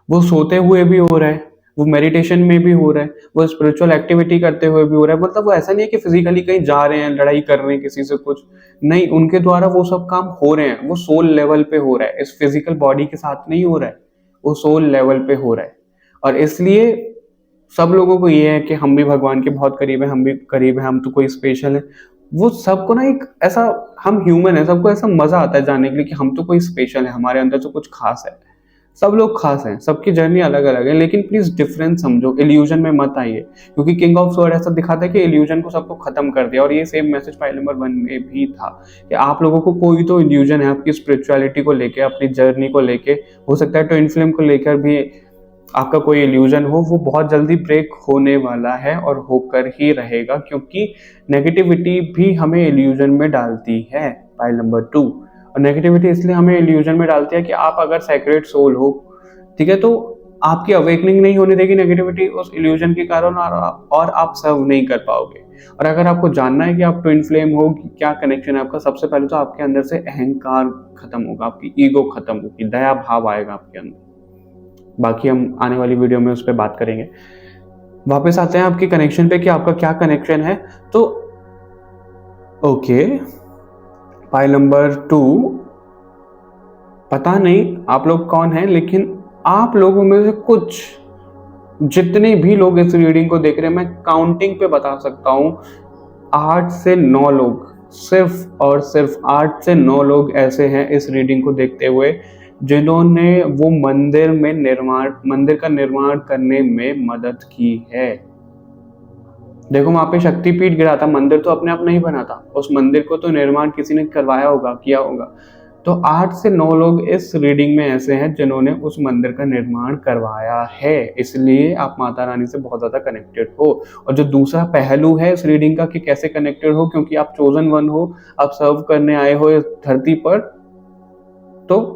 वो सोते हुए भी हो रहा है, वो मेडिटेशन में भी हो रहा है, वो स्पिरिचुअल एक्टिविटी करते हुए भी हो रहा है। मतलब वो ऐसा नहीं है कि फिजिकली कहीं जा रहे हैं, लड़ाई कर रहे हैं किसी से, कुछ नहीं, उनके द्वारा वो सब काम हो रहे हैं। वो सोल लेवल पे हो रहा है, इस फिजिकल बॉडी के साथ नहीं हो रहा है, वो सोल लेवल पे हो रहा है। और इसलिए सब लोगों को ये है कि हम भी भगवान के बहुत करीब है, हम भी करीब है, हम तो कोई स्पेशल है। वो सबको ना एक ऐसा, हम ह्यूमन है, सबको ऐसा मजा आता है जानने के लिए कि हम तो कोई स्पेशल है, हमारे अंदर तो कुछ खास है। सब लोग खास हैं, सबकी जर्नी अलग अलग है, लेकिन प्लीज डिफरेंस समझो, इल्यूजन में मत आइए। क्योंकि किंग ऑफ स्वॉर्ड ऐसा दिखाता है कि इल्यूजन को सबको खत्म कर दिया। और ये सेम मैसेज फाइल नंबर 1 में भी था कि आप लोगों को कोई तो इल्यूजन है आपकी स्पिरिचुअलिटी को लेके, अपनी जर्नी को लेके। हो सकता है ट्विन फ्लेम को लेकर भी आपका कोई इल्यूजन हो, वो बहुत जल्दी ब्रेक होने वाला है और होकर ही रहेगा। क्योंकि नेगेटिविटी भी हमें इल्यूजन में डालती है, फाइल नंबर 2। और नेगेटिविटी इसलिए हमें इल्यूजन में डालती है कि आप अगर सेक्रेट सोल हो, ठीक है, तो आपकी अवेकनिंग नहीं होने देगी नेगेटिविटी उस इल्यूजन के कारण, और आप सर्व नहीं कर पाओगे। और अगर आपको जानना है कि आप ट्विन फ्लेम हो, कि क्या कनेक्शन है आपका, सबसे पहले तो आपके अंदर से अहंकार खत्म होगा, आपकी ईगो खत्म होगी, दया भाव आएगा आपके अंदर। बाकी हम आने वाली वीडियो में उस पर बात करेंगे। वापस आते हैं आपके कनेक्शन पे कि आपका क्या कनेक्शन है। तो ओके, फाइल नंबर 2, पता नहीं आप लोग कौन हैं, लेकिन आप लोगों में से कुछ, जितने भी लोग इस रीडिंग को देख रहे हैं, मैं काउंटिंग पे बता सकता हूं, 8 से 9 लोग, सिर्फ और सिर्फ 8 से 9 लोग ऐसे हैं इस रीडिंग को देखते हुए जिन्होंने वो मंदिर का निर्माण करने में मदद की है। देखो वहां पे शक्तिपीठ गिरा था, मंदिर तो अपने आप नहीं बना था, उस मंदिर को तो निर्माण किसी ने करवाया होगा, किया होगा। तो 8 से 9 लोग इस रीडिंग में ऐसे हैं जिन्होंने उस मंदिर का निर्माण करवाया है, इसलिए आप माता रानी से बहुत ज्यादा कनेक्टेड हो। और जो दूसरा पहलू है इस रीडिंग का कि कैसे कनेक्टेड हो, क्योंकि आप चोजन वन हो, आप सर्व करने आए हो इस धरती पर, तो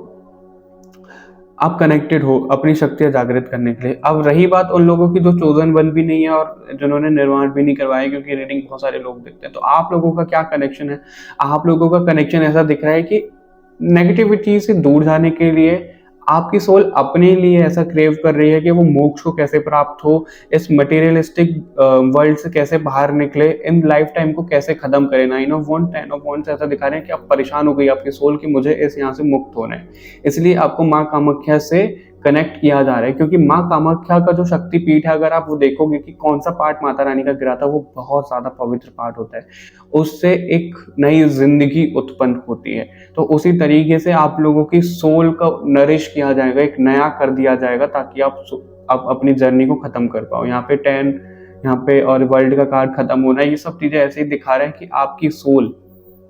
आप कनेक्टेड हो अपनी शक्तियां जागृत करने के लिए। अब रही बात उन लोगों की जो चोजन वन भी नहीं है और जिन्होंने निर्माण भी नहीं करवाया, क्योंकि रीडिंग बहुत सारे लोग देखते हैं, तो आप लोगों का क्या कनेक्शन है? आप लोगों का कनेक्शन ऐसा दिख रहा है कि नेगेटिविटी से दूर जाने के लिए आपकी सोल अपने लिए ऐसा क्रेव कर रही है कि वो मोक्ष को कैसे प्राप्त हो, इस मटेरियलिस्टिक वर्ल्ड से कैसे बाहर निकले, इन लाइफ टाइम को कैसे खत्म करे। 9 ऑफ वॉन्ड्स 10 ऑफ वॉन्ड्स ऐसा दिखा रहे हैं कि आप परेशान हो गई आपकी सोल कि मुझे इस यहाँ से मुक्त होना है, इसलिए आपको माँ कामाख्या से कनेक्ट किया जा रहा है। क्योंकि माँ कामाख्या का जो शक्तिपीठ है, अगर आप वो देखोगे कि कौन सा पार्ट माता रानी का गिरा था, वो बहुत ज्यादा पवित्र पार्ट होता है, उससे एक नई जिंदगी उत्पन्न होती है। तो उसी तरीके से आप लोगों की सोल का नरिश किया जाएगा, एक नया कर दिया जाएगा, ताकि आप अपनी जर्नी को खत्म कर पाओ। यहाँ पे 10 यहाँ पे और वर्ल्ड का कार्ड खत्म होना है, ये सब चीजें ऐसे ही दिखा रहे हैं कि आपकी सोल,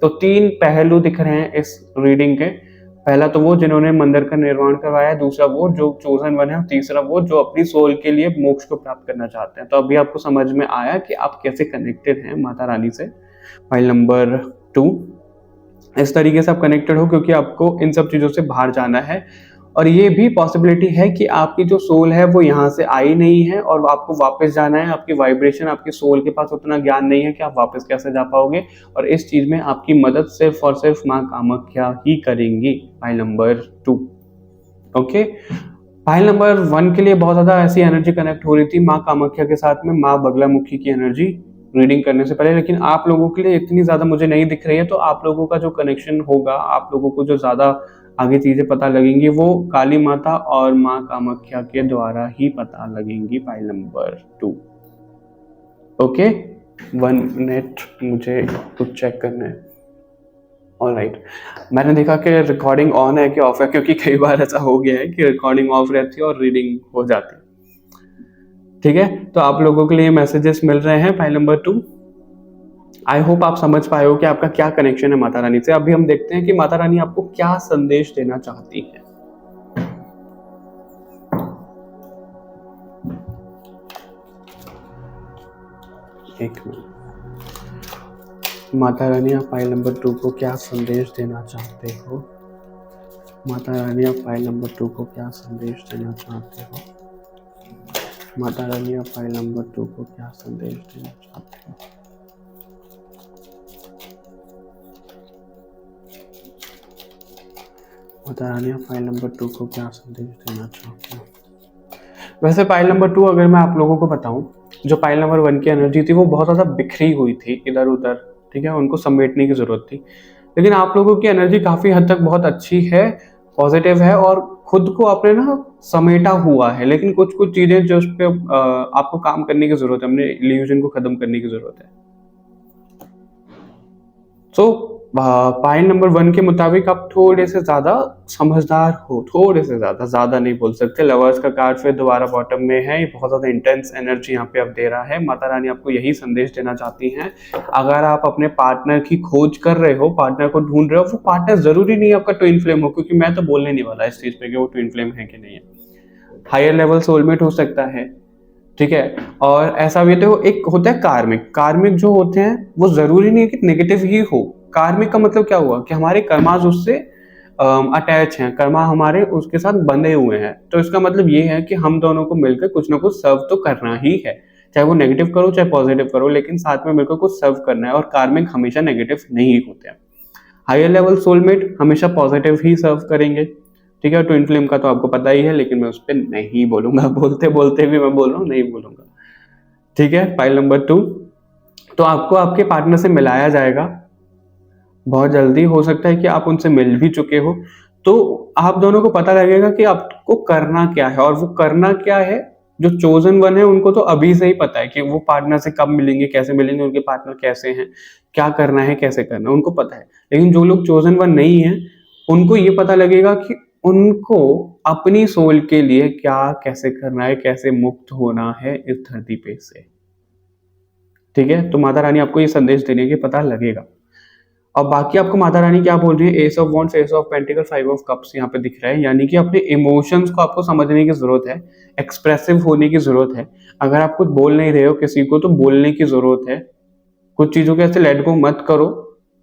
तो 3 पहलू दिख रहे हैं इस रीडिंग के। पहला तो वो जिन्होंने मंदिर का निर्माण करवाया, दूसरा वो जो चोजन वन है, और तीसरा वो जो अपनी सोल के लिए मोक्ष को प्राप्त करना चाहते हैं। तो अभी आपको समझ में आया कि आप कैसे कनेक्टेड हैं माता रानी से। फाइल नंबर 2, इस तरीके से आप कनेक्टेड हो क्योंकि आपको इन सब चीजों से बाहर जाना है, और ये भी पॉसिबिलिटी है कि आपकी जो सोल है वो यहाँ से आई नहीं है और आपको वापस जाना है। आपकी वाइब्रेशन, आपकी सोल के पास उतना ज्ञान नहीं है कि आप वापस कैसे जा पाओगे, और इस चीज में आपकी मदद सिर्फ और सिर्फ माँ कामाख्या ही करेंगी। File number 2, okay. File number 1 के लिए बहुत ज्यादा ऐसी एनर्जी कनेक्ट हो रही थी माँ कामाख्या के साथ में, माँ बगलामुखी की एनर्जी रीडिंग करने से पहले, लेकिन आप लोगों के लिए इतनी ज्यादा मुझे नहीं दिख रही है। तो आप लोगों का जो कनेक्शन होगा, आप लोगों को जो ज्यादा आगे चीजें पता लगेंगी, वो काली माता और माँ कामाख्या के द्वारा ही पता लगेंगी। File number 2, okay. 1 मिनट मुझे कुछ चेक करना है। ऑलराइट, मैंने देखा कि रिकॉर्डिंग ऑन है कि ऑफ है, क्योंकि कई बार ऐसा हो गया है कि रिकॉर्डिंग ऑफ रहती है और रीडिंग हो जाती है। ठीक है, तो आप लोगों के लिए मैसेजेस मिल रहे हैं। फाइल नंबर 2, आई होप आप समझ पाए हो कि आपका क्या कनेक्शन है माता रानी से। अभी हम देखते हैं कि माता रानी आपको क्या संदेश देना चाहती है। एक मिनट, माता रानी आप फाइल नंबर 2 को क्या संदेश देना चाहते हो? माता रानी आप फाइल नंबर 2 को क्या संदेश देना चाहते हो? माता रानी आप फाइल नंबर 2 को क्या संदेश देना चाहते हो? माता रानी आप फाइल नंबर 2 को क्या संदेश देना चाहते हो? वैसे फाइल नंबर 2 अगर मैं आप लोगों को बताऊं, जो फाइल नंबर 1 की एनर्जी थी वो बहुत ज्यादा बिखरी हुई थी इधर उधर, ठीक है, उनको समेटने की जरूरत थी। लेकिन आप लोगों की एनर्जी काफी हद तक बहुत अच्छी है, पॉजिटिव है, और खुद को आपने ना समेटा हुआ है। लेकिन कुछ कुछ चीजें जो उस पे आपको काम करने की जरूरत है, अपने इल्यूजन को खत्म करने की जरूरत है। सो फाइल नंबर 1 के मुताबिक आप थोड़े से ज्यादा समझदार हो, थोड़े से ज्यादा नहीं बोल सकते। लवर्स का कार्ड फिर दोबारा बॉटम में है, ये बहुत ज्यादा इंटेंस एनर्जी यहाँ पे आप दे रहा है। माता रानी आपको यही संदेश देना चाहती हैं। अगर आप अपने पार्टनर की खोज कर रहे हो, पार्टनर को ढूंढ रहे हो, वो पार्टनर जरूरी नहीं आपका ट्विन फ्लेम हो, क्योंकि मैं तो बोलने नहीं वाला इस चीज पे कि वो ट्विन फ्लेम है कि नहीं है। हायर लेवल सोलमेट हो सकता है, ठीक है। और ऐसा भी तो एक होता है कार्मिक। कार्मिक जो होते हैं वो जरूरी नहीं है कि नेगेटिव ही हो। कार्मिक का मतलब क्या हुआ कि हमारे कर्माज उससे अटैच हैं, कर्मा हमारे उसके साथ बंधे हुए हैं। तो इसका मतलब ये है कि हम दोनों को मिलकर कुछ ना कुछ सर्व तो करना ही है, चाहे वो नेगेटिव करो चाहे पॉजिटिव करो, लेकिन साथ में मिलकर कुछ सर्व करना है। और कार्मिक हमेशा नेगेटिव नहीं होते हैं। हायर लेवल सोलमेट हमेशा पॉजिटिव ही सर्व करेंगे, ठीक है। ट्विन फ्लेम का तो आपको पता ही है, लेकिन मैं उस पर नहीं बोलूंगा, बोलते बोलते भी मैं बोल रहा हूँ, नहीं बोलूंगा, ठीक है। फाइल नंबर 2, तो आपको आपके पार्टनर से मिलाया जाएगा बहुत जल्दी। हो सकता है कि आप उनसे मिल भी चुके हो, तो आप दोनों को पता लगेगा कि आपको करना क्या है। और वो करना क्या है, जो चोजन वन है उनको तो अभी से ही पता है कि वो पार्टनर से कब मिलेंगे, कैसे मिलेंगे, उनके पार्टनर कैसे हैं, क्या करना है, कैसे करना है, उनको पता है। लेकिन जो लोग चोजन वन नहीं है, उनको ये पता लगेगा कि उनको अपनी सोल के लिए क्या कैसे करना है, कैसे मुक्त होना है इस धरती पे से। ठीक है, तो माता रानी आपको ये संदेश देने के पता लगेगा। और बाकी आपको माता रानी क्या बोल रही है, S of wands, S of pentacle, five of cups यहाँ पे दिख रहा है, यानी कि अपने इमोशंस को आपको समझने की जरूरत है, एक्सप्रेसिव होने की जरूरत है। अगर आप कुछ बोल नहीं रहे हो किसी को तो बोलने की जरूरत है। कुछ चीजों के ऐसे लेट गो मत करो।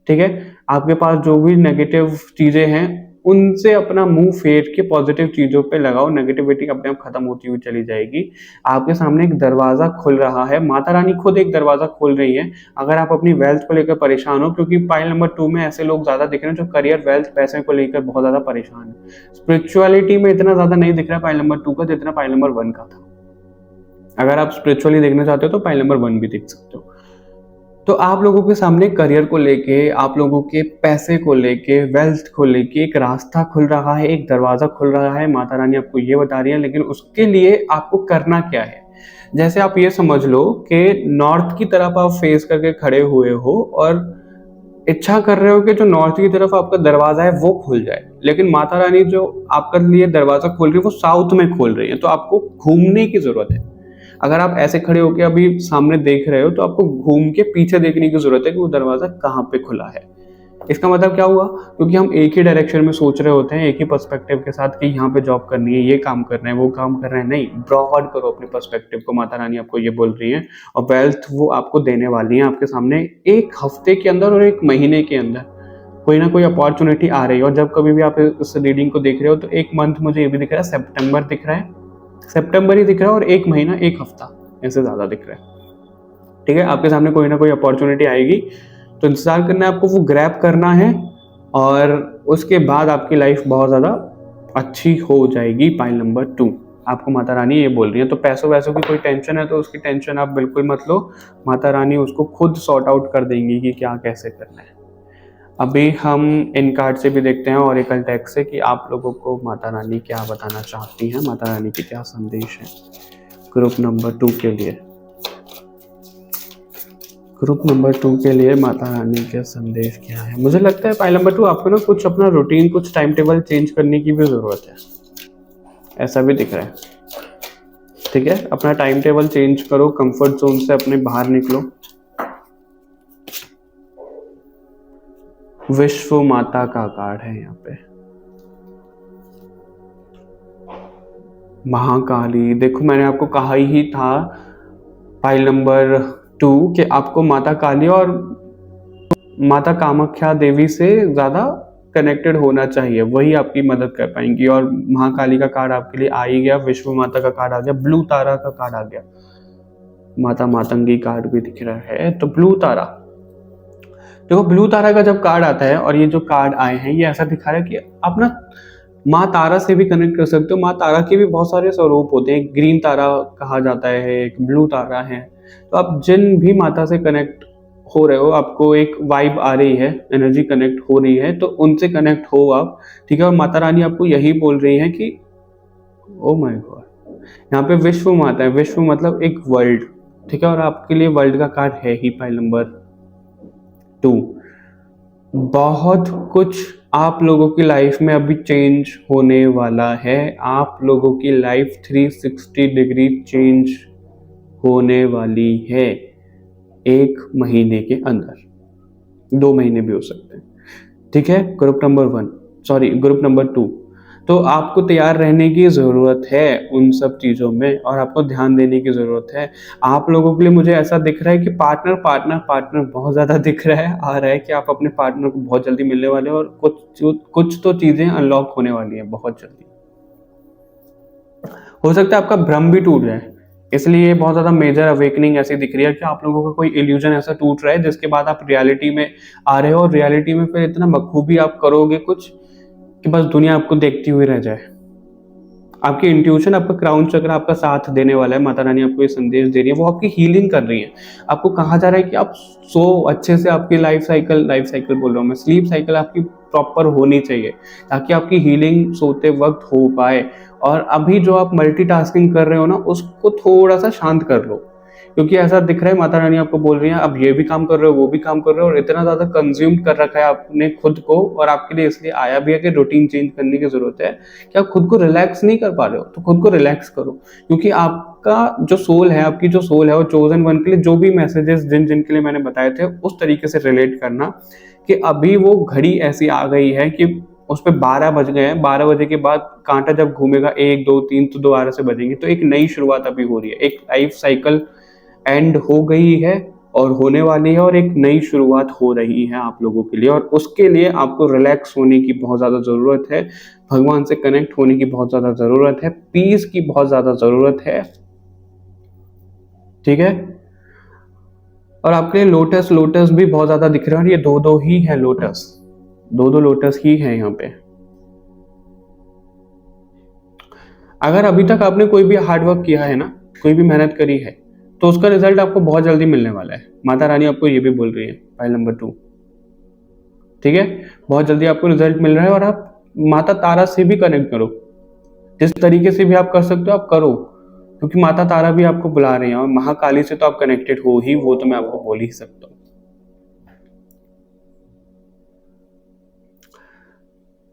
ठीक है, आपके पास जो भी नेगेटिव चीजें हैं उनसे अपना मुंह फेर के पॉजिटिव चीजों पे लगाओ, नेगेटिविटी अपने आप खत्म होती हुई चली जाएगी। आपके सामने एक दरवाजा खुल रहा है, माता रानी खुद एक दरवाजा खोल रही है। अगर आप अपनी वेल्थ को लेकर परेशान हो, क्योंकि पाइल नंबर 2 में ऐसे लोग ज्यादा दिख रहे हैं जो करियर, वेल्थ, पैसे को लेकर बहुत ज्यादा परेशान है। स्पिरिचुअलिटी में इतना ज्यादा नहीं दिख रहा पाइल नंबर 2 का जितना पाइल नंबर 1 का था। अगर आप स्पिरिचुअली देखना चाहते हो तो पाइल नंबर 1 भी देख सकते हो। तो आप लोगों के सामने करियर को लेके, आप लोगों के पैसे को लेके, वेल्थ को लेके एक रास्ता खुल रहा है, एक दरवाजा खुल रहा है। माता रानी आपको ये बता रही है, लेकिन उसके लिए आपको करना क्या है। जैसे आप ये समझ लो कि नॉर्थ की तरफ आप फेस करके खड़े हुए हो और इच्छा कर रहे हो कि जो नॉर्थ की तरफ आपका दरवाजा है वो खुल जाए, लेकिन माता रानी जो आपके लिए दरवाजा खोल रही है वो साउथ में खोल रही है, तो आपको घूमने की जरूरत है। अगर आप ऐसे खड़े होकर अभी सामने देख रहे हो तो आपको घूम के पीछे देखने की जरूरत है कि वो दरवाजा कहाँ पे खुला है। इसका मतलब क्या हुआ, क्योंकि हम एक ही डायरेक्शन में सोच रहे होते हैं, एक ही पर्सपेक्टिव के साथ कि यहाँ पे जॉब करनी है, ये काम करना है, वो काम करना है। नहीं, ब्रॉड करो अपने पर्सपेक्टिव को, माता रानी आपको ये बोल रही है। और वेल्थ वो आपको देने वाली है आपके सामने एक हफ्ते के अंदर और एक महीने के अंदर कोई ना कोई अपॉर्चुनिटी आ रही है। और जब कभी भी आप इस रीडिंग को देख रहे हो तो एक मंथ मुझे ये भी दिख रहा है, सितंबर दिख रहा है, सितंबर ही दिख रहा है, और एक महीना, एक हफ्ता ऐसे ज्यादा दिख रहा है। ठीक है, आपके सामने कोई ना कोई अपॉर्चुनिटी आएगी, तो इंतजार करना है आपको, वो ग्रैब करना है, और उसके बाद आपकी लाइफ बहुत ज्यादा अच्छी हो जाएगी। पाइल नंबर 2 आपको माता रानी ये बोल रही है। तो पैसों वैसों की कोई टेंशन है तो उसकी टेंशन आप बिल्कुल मत लो, माता रानी उसको खुद सॉर्ट आउट कर देंगी कि क्या कैसे करना है। अभी हम इन कार्ड से भी देखते हैं ऑरेकल टेक्स्ट से कि आप लोगों को माता रानी क्या बताना चाहती हैं, माता रानी के क्या संदेश है ग्रुप नंबर 2 के लिए। ग्रुप नंबर 2 के लिए माता रानी के संदेश क्या है। मुझे लगता है पाइल नंबर 2 आपको ना कुछ अपना रूटीन, कुछ टाइम टेबल चेंज करने की भी जरूरत है, ऐसा भी दिख रहा है। ठीक है, अपना टाइम टेबल चेंज करो, कंफर्ट जोन से अपने बाहर निकलो। विश्व माता का कार्ड है यहाँ पे, महाकाली। देखो मैंने आपको कहा ही था पाइल नंबर 2 कि आपको माता काली और माता कामाख्या देवी से ज्यादा कनेक्टेड होना चाहिए, वही आपकी मदद कर पाएंगी। और महाकाली का कार्ड आपके लिए आ ही गया, विश्व माता का कार्ड आ गया, ब्लू तारा का कार्ड आ गया, माता मातंगी कार्ड भी दिख रहा है। तो ब्लू तारा, देखो ब्लू तारा का जब कार्ड आता है, और ये जो कार्ड आए हैं ये ऐसा दिखा रहा है कि आप ना माँ तारा से भी कनेक्ट कर सकते हो। माँ तारा के भी बहुत सारे स्वरूप होते हैं, ग्रीन तारा कहा जाता है, एक ब्लू तारा है। तो आप जिन भी माता से कनेक्ट हो रहे हो, आपको एक वाइब आ रही है, एनर्जी कनेक्ट हो रही है, तो उनसे कनेक्ट हो आप। ठीक है, और माता रानी आपको यही बोल रही है कि ओ माय गॉड, यहाँ पे विश्व माता है, विश्व मतलब एक वर्ल्ड। ठीक है, और आपके लिए वर्ल्ड का कार्ड है ही पाइल नंबर 2। बहुत कुछ आप लोगों की लाइफ में अभी चेंज होने वाला है, आप लोगों की लाइफ 360 डिग्री चेंज होने वाली है एक महीने के अंदर, 2 महीने भी हो सकते हैं। ठीक है, ग्रुप नंबर 2। तो आपको तैयार रहने की जरूरत है उन सब चीजों में, और आपको ध्यान देने की जरूरत है। आप लोगों के लिए मुझे ऐसा दिख रहा है कि पार्टनर बहुत ज्यादा दिख रहा है, आ रहा है कि आप अपने पार्टनर को बहुत जल्दी मिलने वाले हो, और कुछ तो चीजें अनलॉक होने वाली हैं बहुत जल्दी। हो सकता है आपका भ्रम भी टूट जाए, इसलिए बहुत ज्यादा मेजर अवेकनिंग ऐसी दिख रही है कि आप लोगों का कोई इल्यूजन ऐसा टूट रहा है जिसके बाद आप रियलिटी में आ रहे हो, और रियलिटी में फिर इतना बखूबी आप करोगे कुछ कि बस दुनिया आपको देखती हुई रह जाए। आपकी इंट्यूशन, आपका क्राउन चक्र आपका साथ देने वाला है। माता रानी आपको ये संदेश दे रही है, वो आपकी हीलिंग कर रही है। आपको कहा जा रहा है कि आप सो अच्छे से, आपकी लाइफ साइकिल बोल रहा हूँ मैं, स्लीप साइकिल आपकी प्रॉपर होनी चाहिए ताकि आपकी हीलिंग सोते वक्त हो पाए। और अभी जो आप मल्टीटास्किंग कर रहे हो ना, उसको थोड़ा सा शांत कर लो। क्योंकि ऐसा दिख रहा है माता रानी आपको बोल रही है अब ये भी काम कर रहे हो, वो भी काम कर रहे हो, और इतना ज्यादा कंज्यूम कर रखा है आपने खुद को, और आपके लिए इसलिए आया भी है कि रूटीन चेंज करने की जरूरत है कि आप खुद को रिलैक्स नहीं कर पा रहे हो, तो खुद को रिलैक्स करो। क्योंकि आपका जो सोल है, आपकी जो सोल है, वो चोजन वन के लिए जो भी मैसेजेस जिन जिन के लिए मैंने बताए थे उस तरीके से रिलेट करना कि अभी वो घड़ी ऐसी आ गई है कि उस पर 12 बज गए हैं, 12 बजे के बाद कांटा जब घूमेगा 1 2 3 तो दोबारा से बजेंगे, तो एक नई शुरुआत अभी हो रही है, एक लाइफ साइकिल एंड हो गई है और होने वाली है, और एक नई शुरुआत हो रही है आप लोगों के लिए, और उसके लिए आपको रिलैक्स होने की बहुत ज़्यादा ज़रूरत है, भगवान से कनेक्ट होने की बहुत ज़्यादा ज़रूरत है, पीस की बहुत ज़्यादा ज़रूरत है, ठीक है। और आपके लिए लोटस लोटस भी बहुत ज़्यादा दिख रहे हैं, और ये दो दो ही है लोटस, दो दो लोटस ही है यहाँ पे। अगर अभी तक आपने कोई भी हार्डवर्क किया है ना, कोई भी मेहनत करी है, तो उसका रिजल्ट आपको बहुत जल्दी मिलने वाला है। माता रानी आपको ये भी बोल रही है, फाइल नंबर 2, ठीक है। बहुत जल्दी आपको रिजल्ट मिल रहा है, और आप माता तारा से भी कनेक्ट करो, जिस तरीके से भी आप कर सकते हो आप करो, क्योंकि माता तारा भी आपको बुला रही है, और महाकाली से तो आप कनेक्टेड हो ही, वो तो मैं आपको बोल ही सकता हूँ।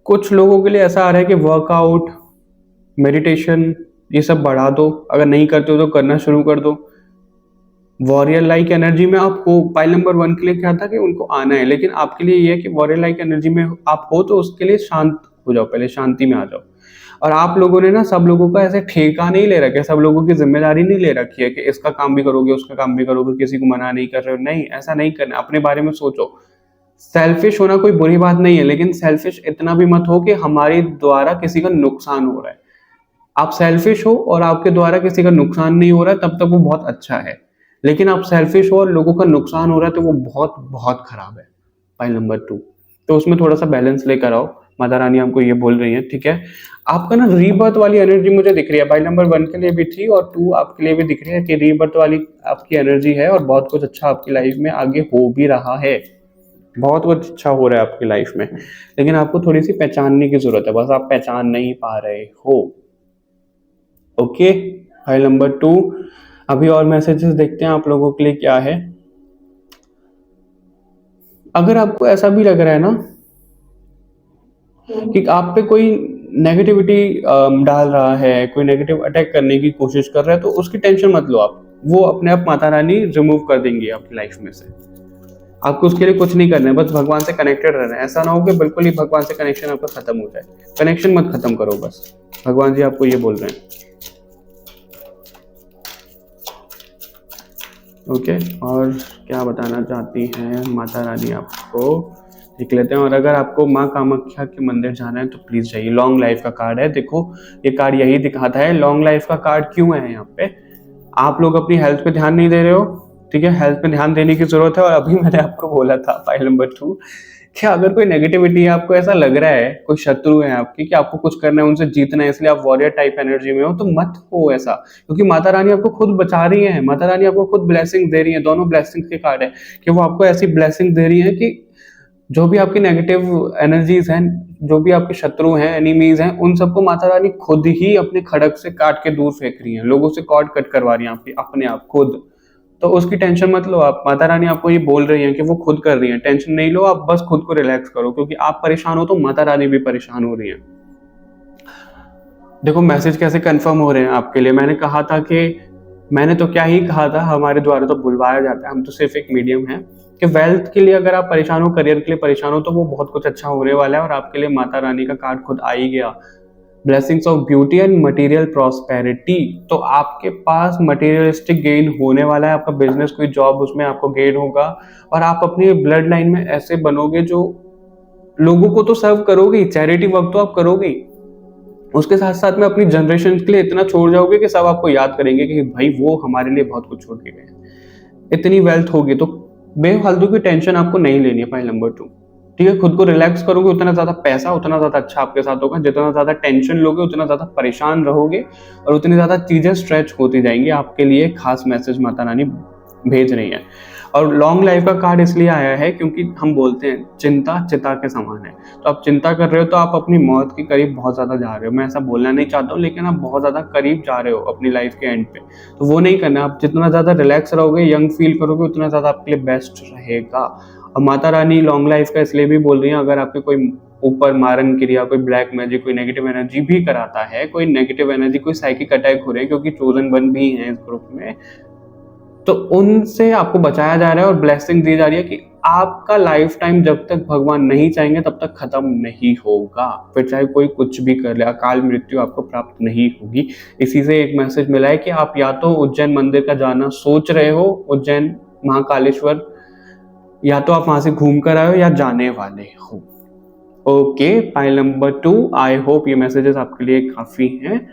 कुछ लोगों के लिए ऐसा आ रहा है कि वर्कआउट, मेडिटेशन, ये सब बढ़ा दो, अगर नहीं करते हो तो करना शुरू कर दो। वॉरियर लाइक एनर्जी में आप हो, पाइल नंबर 1 के लिए क्या था कि उनको आना है, लेकिन आपके लिए ये है कि वॉरियर लाइक एनर्जी में आप हो तो उसके लिए शांत हो जाओ, पहले शांति में आ जाओ। और आप लोगों ने ना सब लोगों का ऐसे ठेका नहीं ले रखा है, सब लोगों की जिम्मेदारी नहीं ले रखी है कि इसका काम भी करोगे उसका काम भी करोगे, किसी को मना नहीं कर रहे हो, नहीं, ऐसा नहीं करना। अपने बारे में सोचो। सेल्फिश होना कोई बुरी बात नहीं है, लेकिन सेल्फिश इतना भी मत हो कि हमारे द्वारा किसी का नुकसान हो रहा है। आप सेल्फिश हो और आपके द्वारा किसी का नुकसान नहीं हो रहा है, तब तक वो बहुत अच्छा है। लेकिन आप सेल्फिश हो और लोगों का नुकसान हो रहा है, तो वो बहुत बहुत खराब है। फाइल नंबर 2, तो उसमें थोड़ा सा बैलेंस लेकर आओ। माता रानी हमको ये बोल रही है, ठीक है। आपका ना रीबर्थ वाली एनर्जी मुझे दिख रही है, फाइल नंबर 1 के लिए भी थी और 2 आपके लिए भी दिख रही है कि रीबर्थ वाली आपकी एनर्जी है, और बहुत कुछ अच्छा आपकी लाइफ में आगे हो भी रहा है, बहुत कुछ अच्छा हो रहा है आपकी लाइफ में। लेकिन आपको थोड़ी सी पहचानने की जरूरत है, बस आप पहचान नहीं पा रहे हो। Okay, file number 2। अभी और मैसेजेस देखते हैं आप लोगों के लिए क्या है। अगर आपको ऐसा भी लग रहा है ना कि आप पे कोई नेगेटिविटी डाल रहा है, कोई नेगेटिव अटैक करने की कोशिश कर रहा है, तो उसकी टेंशन मत लो आप, वो अपने आप माता रानी रिमूव कर देंगी आपकी लाइफ में से। आपको उसके लिए कुछ नहीं करना है, बस भगवान से कनेक्टेड रहना है। ऐसा ना हो कि बिल्कुल ही भगवान से कनेक्शन आपका खत्म हो जाए, कनेक्शन मत खत्म करो, बस भगवान जी आपको ये बोल रहे हैं। ओके, और क्या बताना चाहती हैं माता रानी आपको, देख लेते हैं। और अगर आपको माँ कामाख्या के मंदिर जाना है तो प्लीज जाइए। लॉन्ग लाइफ का कार्ड है, देखो ये कार्ड यही दिखाता है। लॉन्ग लाइफ का कार्ड क्यों है यहाँ पे? आप लोग अपनी हेल्थ पे ध्यान नहीं दे रहे हो, ठीक है, हेल्थ पे ध्यान देने की जरूरत है। और अभी मैंने आपको बोला था फाइल नंबर 2 कि अगर कोई नेगेटिविटी है, आपको ऐसा लग रहा है कोई शत्रु है आपकी कि आपको कुछ करना है, उनसे जीतना है, इसलिए आप वॉरियर टाइप एनर्जी में हो, तो मत हो ऐसा। क्योंकि माता रानी आपको खुद बचा रही है, माता रानी आपको खुद ब्लेसिंग दे रही है। दोनों ब्लेसिंग के कार्ड है कि वो आपको ऐसी ब्लेसिंग दे रही है कि जो भी आपकी नेगेटिव एनर्जीज हैं, जो भी आपके शत्रु हैं, एनिमीज हैं, उन सबको माता रानी खुद ही अपने खड़क से काट के दूर फेंक रही हैं, लोगों से कॉर्ड कट करवा रही हैं आपकी अपने आप खुद। तो उसकी टेंशन मत लो आप, माता रानी आपको ये बोल रही है कि वो खुद कर रही है, टेंशन नहीं लो आप, बस खुद को रिलैक्स करो। क्योंकि आप परेशान हो तो माता रानी भी परेशान हो रही है। देखो मैसेज कैसे कंफर्म हो रहे हैं आपके लिए। मैंने तो क्या ही कहा था, हमारे द्वारा तो बुलवाया जाता है, हम तो सिर्फ एक मीडियम है कि वेल्थ के लिए अगर आप परेशान हो, करियर के लिए परेशान हो, तो वो बहुत कुछ अच्छा होने वाला है। और आपके लिए माता रानी का कार्ड खुद आ ही गया, blessings of beauty and material prosperity. तो आपके पास मटेरियलिस्टिक गेन होने वाला है, आपका बिजनेस कोई जॉब, उसमें आपको गेन होगा। और आप अपनी ब्लड लाइन में ऐसे बनोगे जो लोगों को तो सर्व करोगे, चैरिटी वर्क तो आप करोगे, उसके साथ साथ में अपनी जनरेशन के लिए इतना छोड़ जाओगे कि सब आपको याद करेंगे कि भाई वो हमारे लिए बहुत कुछ छोड़ के गए। इतनी वेल्थ होगी, तो बेफालतू की टेंशन आपको नहीं लेनी है। पॉइंट नंबर 2, ठीक है, खुद को रिलैक्स करोगे, उतना ज्यादा पैसा, उतना ज्यादा अच्छा आपके साथ होगा। जितना ज्यादा टेंशन लोगे, उतना ज्यादा परेशान रहोगे, और उतनी ज्यादा चीजें स्ट्रेच होती जाएंगी। आपके लिए खास मैसेज माता रानी भेज रही है। और लॉन्ग लाइफ का कार्ड इसलिए आया है क्योंकि हम बोलते हैं चिंता चिता के समान है। तो आप चिंता कर रहे हो तो आप अपनी मौत के करीब बहुत ज़्यादा जा रहे हो। मैं ऐसा बोलना नहीं चाहता हूँ, लेकिन आप बहुत ज़्यादा करीब जा रहे हो अपनी लाइफ के एंड पे। तो वो नहीं करना। आप जितना ज़्यादा रिलैक्स रहोगे, यंग फील करोगे, उतना ज़्यादा आपके लिए बेस्ट रहेगा। और माता रानी लॉन्ग लाइफ का इसलिए भी बोल रही है, अगर आपके कोई ऊपर मारन क्रिया, कोई ब्लैक मैजिक, कोई नेगेटिव एनर्जी भी कराता है, कोई नेगेटिव एनर्जी, कोई साइकिक अटैक हो रहे हैं, क्योंकि चोजन वन भी है इस ग्रुप में, तो उनसे आपको बचाया जा रहा है और ब्लेसिंग दी जा रही है कि आपका लाइफ टाइम जब तक भगवान नहीं चाहेंगे तब तक खत्म नहीं होगा। फिर चाहे कोई कुछ भी कर ले, अकाल मृत्यु आपको प्राप्त नहीं होगी। इसी से एक मैसेज मिला है कि आप या तो उज्जैन मंदिर का जाना सोच रहे हो, उज्जैन महाकालेश्वर, या तो आप वहां से घूम कर आए हो या जाने वाले हो। Okay, pile number 2, I hope ये मैसेजेस आपके लिए काफी हैं।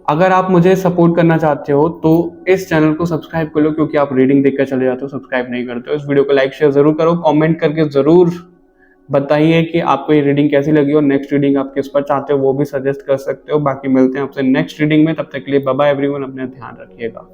अगर आप मुझे सपोर्ट करना चाहते हो तो इस चैनल को सब्सक्राइब कर लो, क्योंकि आप रीडिंग देखकर चले जाते हो, सब्सक्राइब नहीं करते हो। इस वीडियो को लाइक शेयर जरूर करो, कमेंट करके जरूर बताइए कि आपको ये रीडिंग कैसी लगी और नेक्स्ट रीडिंग आप किस पर चाहते हो, वो भी सजेस्ट कर सकते हो। बाकी मिलते हैं आपसे नेक्स्ट रीडिंग में, तब तक के लिए बाय बाय एवरीवन, अपना ध्यान रखिएगा।